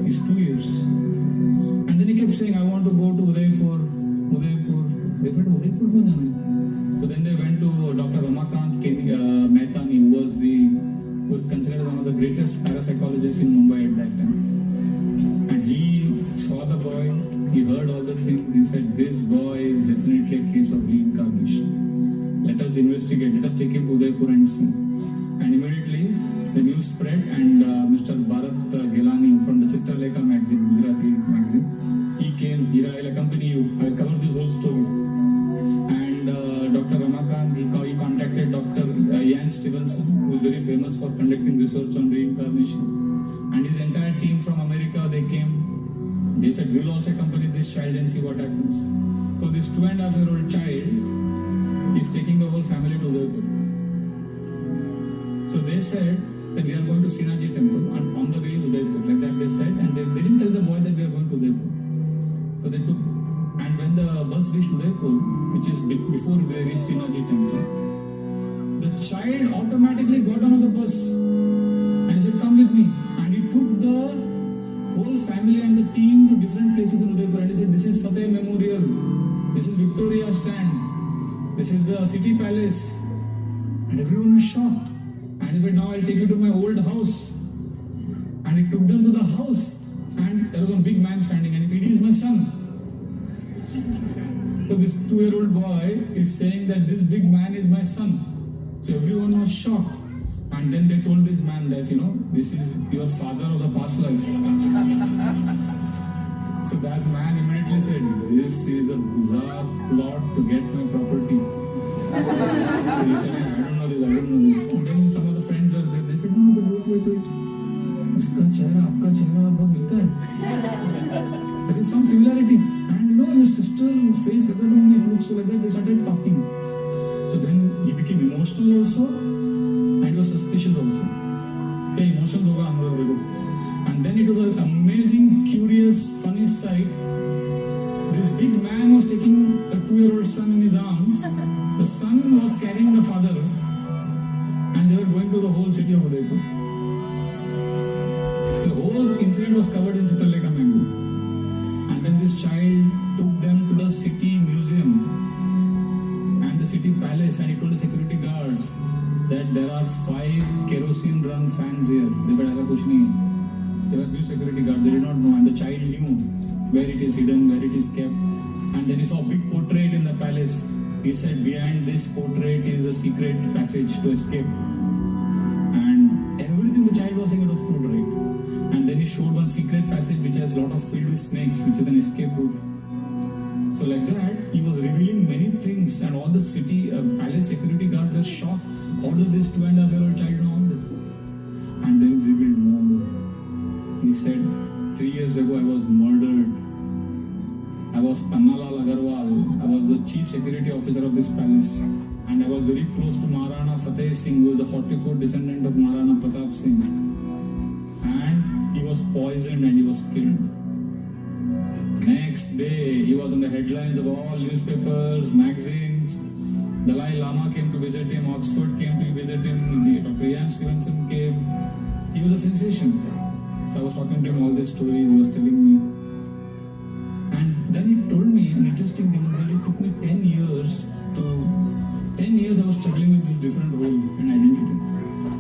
He's 2 years. And then he kept saying, I want to go to Udaipur. They said, Udaipur ko jana hai? So then they went to Dr. Ramakant Mehtani, who was considered one of the greatest parapsychologists in Mumbai at that time. And he saw the boy, he heard all the things, he said, this boy is definitely a case of reincarnation. Let us investigate, let us take him to Udaipur and see. And immediately the news spread and Mr. Bharat Gilani from the Chitralekha magazine, Gujarati magazine, he came, I'll accompany you, I'll cover this whole story. And Dr. Ramakant, he contacted Dr. Ian Stevenson, who is very famous for conducting research on reincarnation. And his entire team from America, they came. They said, we'll also accompany this child and see what happens. So this 2.5-year-old child is taking the whole family to Udaipur. So they said that we are going to Srinathji temple and on the way to Udaipur, like that they said. And they didn't tell the boy that we are going to Udaipur. So they took, and when the bus reached Udaipur, which is before they reached Srinathji temple, the child automatically got on the bus and he said, come with me. And he took the whole family and the team to different places in Udaipur and he said, this is Fateh Memorial, this is Victoria Stand, this is the City Palace. And everyone was shocked. And he said, now I'll take you to my old house. And he took them to the house and there was a big man standing and he said, he is my son. So this 2-year-old boy is saying that this big man is my son. So everyone was shocked. And then they told this man that, this is your father of the past life. So that man immediately said, this is a bizarre plot to get my property. So he said, I don't know this. And then some of the friends were there. They said, no, but wait. Uska chehra, aapka chehra, bahut milta hai. There is some similarity. And your sister's face, So like that they started talking. So then he became emotional also and he was suspicious also. Hey, emotions hoga hum log dekho. And then it was an amazing, curious, funny sight. This big man was taking a 2-year-old son in his arms. The son was carrying the father. And they were going to the whole city of Udaipur. The whole incident was covered in Chitralekha mango. And then this child took them to the city museum and the city palace, and he told the security guards that there are 5 kerosene run fans here. There were few security guards, they did not know, and the child knew where it is hidden, where it is kept. And then he saw a big portrait in the palace. He said behind this portrait is a secret passage to escape. And everything the child was saying, it was proved right. And then he showed one secret passage which has a lot of filled with snakes, which is an escape route. So like that, he was revealing many things, and all the city palace security guards are shocked. How does this 2.5-year-old child know all this? And then he revealed more. He said, 3 years ago I was murdered. I was Pannalal Agarwal. I was the chief security officer of this palace. And I was very close to Maharana Fateh Singh, who is the 44th descendant of Maharana Pratap Singh. And he was poisoned and he was killed. Next day, he was on the headlines of all newspapers, magazines. Dalai Lama came to visit him, Oxford came to visit him, Dr. Ian Stevenson came. He was a sensation. So I was talking to him all this story, he was telling me. And then he told me an interesting thing that it took me 10 years I was struggling with this different role and identity.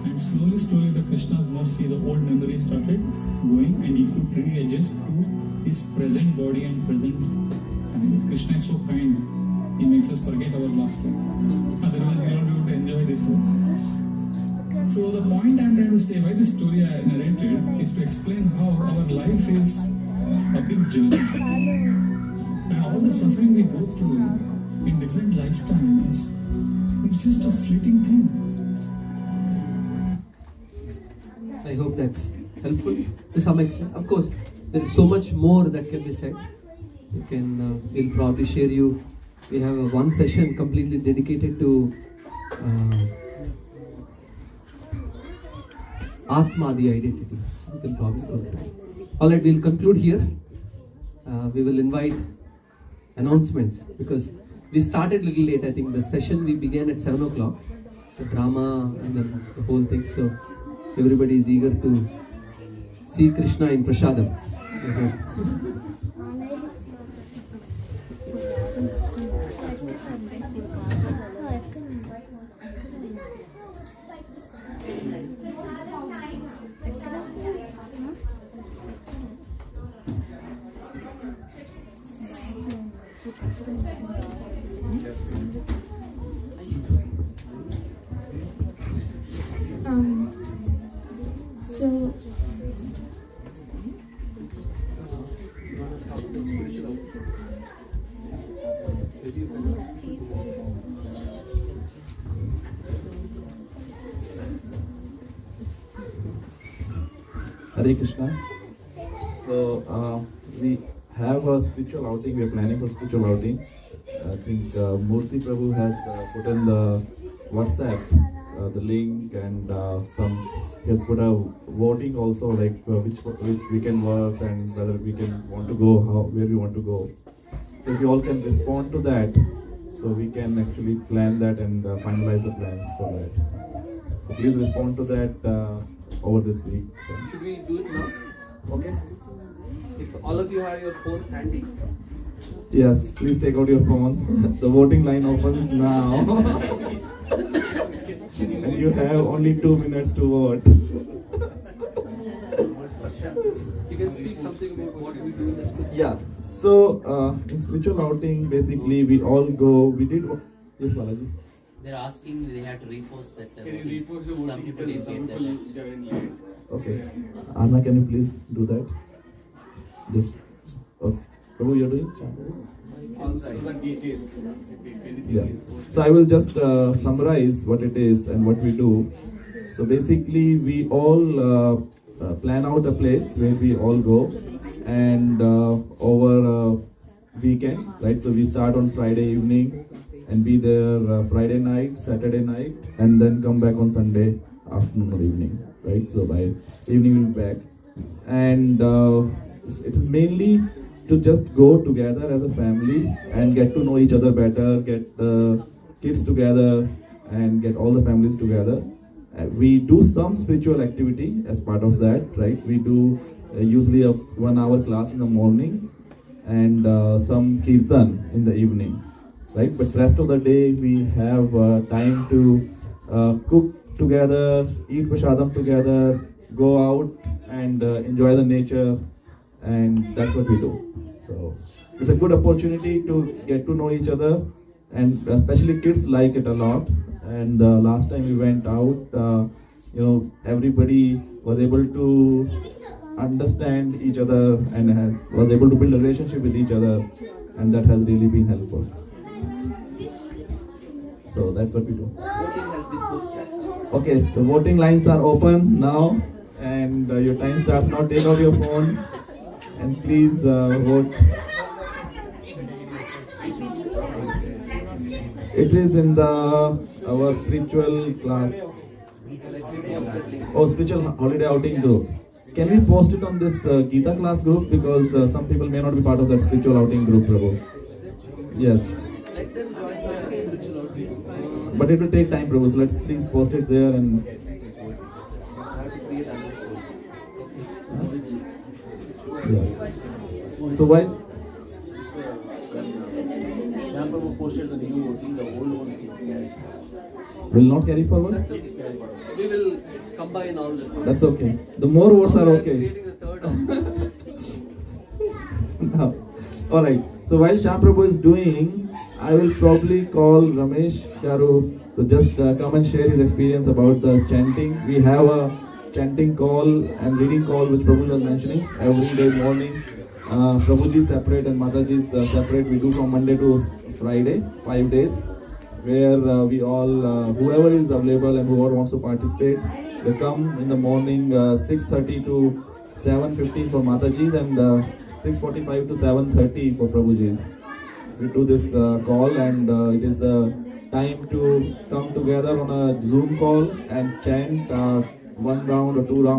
And slowly the Krishna's mercy, the old memory started going, and he could readjust to his present body and present families. Krishna is so kind, he makes us forget our last life. Otherwise we don't be able to enjoy this life. So the point I'm trying to say, why this story I narrated, is to explain how our life is a big journey. And all the suffering we go through in different lifetimes, it's just a fleeting thing. I hope that's helpful to some extent. Of course, there is so much more that can be said. We'll probably share you. We have one session completely dedicated to Atma, the identity. We can probably go through. Alright, we'll conclude here. We will invite announcements because we started a little late. I think the session we began at 7 o'clock, the drama and then the whole thing. So everybody is eager to see Krishna in Prasadam. So Hare Krishna. So we have a spiritual outing. We are planning for spiritual outing. I think Murthy Prabhu has put in the WhatsApp the link, and he has put a voting also, like which weekend works and whether we can want to go, where we want to go. So if you all can respond to that, so we can actually plan that and finalize the plans for that. So please respond to that over this week. Should we do it now? Okay. If all of you have your phones handy. Yes, please take out your phone. The voting line opens now. And you have only 2 minutes to vote. You can speak something about what we do in the spiritual. Yeah. So in spiritual outing, basically we all go. We did. Yes, Balaji. They're asking they have to repost that. Can you repost the voting? Some people didn't get that. Join late. Okay. Anna, can you please do that? Just. Okay. Prabhu, you're doing? Also the details. Yeah. So I will just summarize what it is and what we do. So basically, we all plan out a place where we all go, and over weekend, right? So we start on Friday evening and be there Friday night, Saturday night, and then come back on Sunday afternoon or evening, right? So by evening we'll be back. And it is mainly to just go together as a family and get to know each other better, get the kids together and get all the families together. We do some spiritual activity as part of that, right? We do usually a 1 hour class in the morning and some kirtan in the evening, right? But rest of the day we have time to cook together, eat prasadam together, go out and enjoy the nature, and that's what we do. So it's a good opportunity to get to know each other, and especially kids like it a lot. And last time we went out, everybody was able to understand each other and was able to build a relationship with each other, and that has really been helpful. So that's what we do. Okay, the voting lines are open now, and your time starts now. Take out your phone and please vote. It is in our spiritual class. Oh, spiritual holiday outing group. Can we post it on this Gita class group, because some people may not be part of that spiritual outing group, Prabhu. Yes. But it will take time, Prabhu, so let's please post it there. And yeah. So while posted the new voting, the old ones will not carry forward? That's okay. We will combine all the. That's okay. The more votes are okay. No. Alright. So while Shyam Prabhu is doing, I will probably call Ramesh Garu to just come and share his experience about the chanting. We have a chanting call and reading call which Prabhu was mentioning every day morning. Prabhuji is separate and Mataji is separate. We do from Monday to Friday, 5 days, where we all, whoever is available and whoever wants to participate, they come in the morning 6:30 to 7:15 for Mataji's and 6:45 to 7:30 for Prabhuji's. We do this call, and it is the time to come together on a Zoom call and chant 1 round or 2 rounds.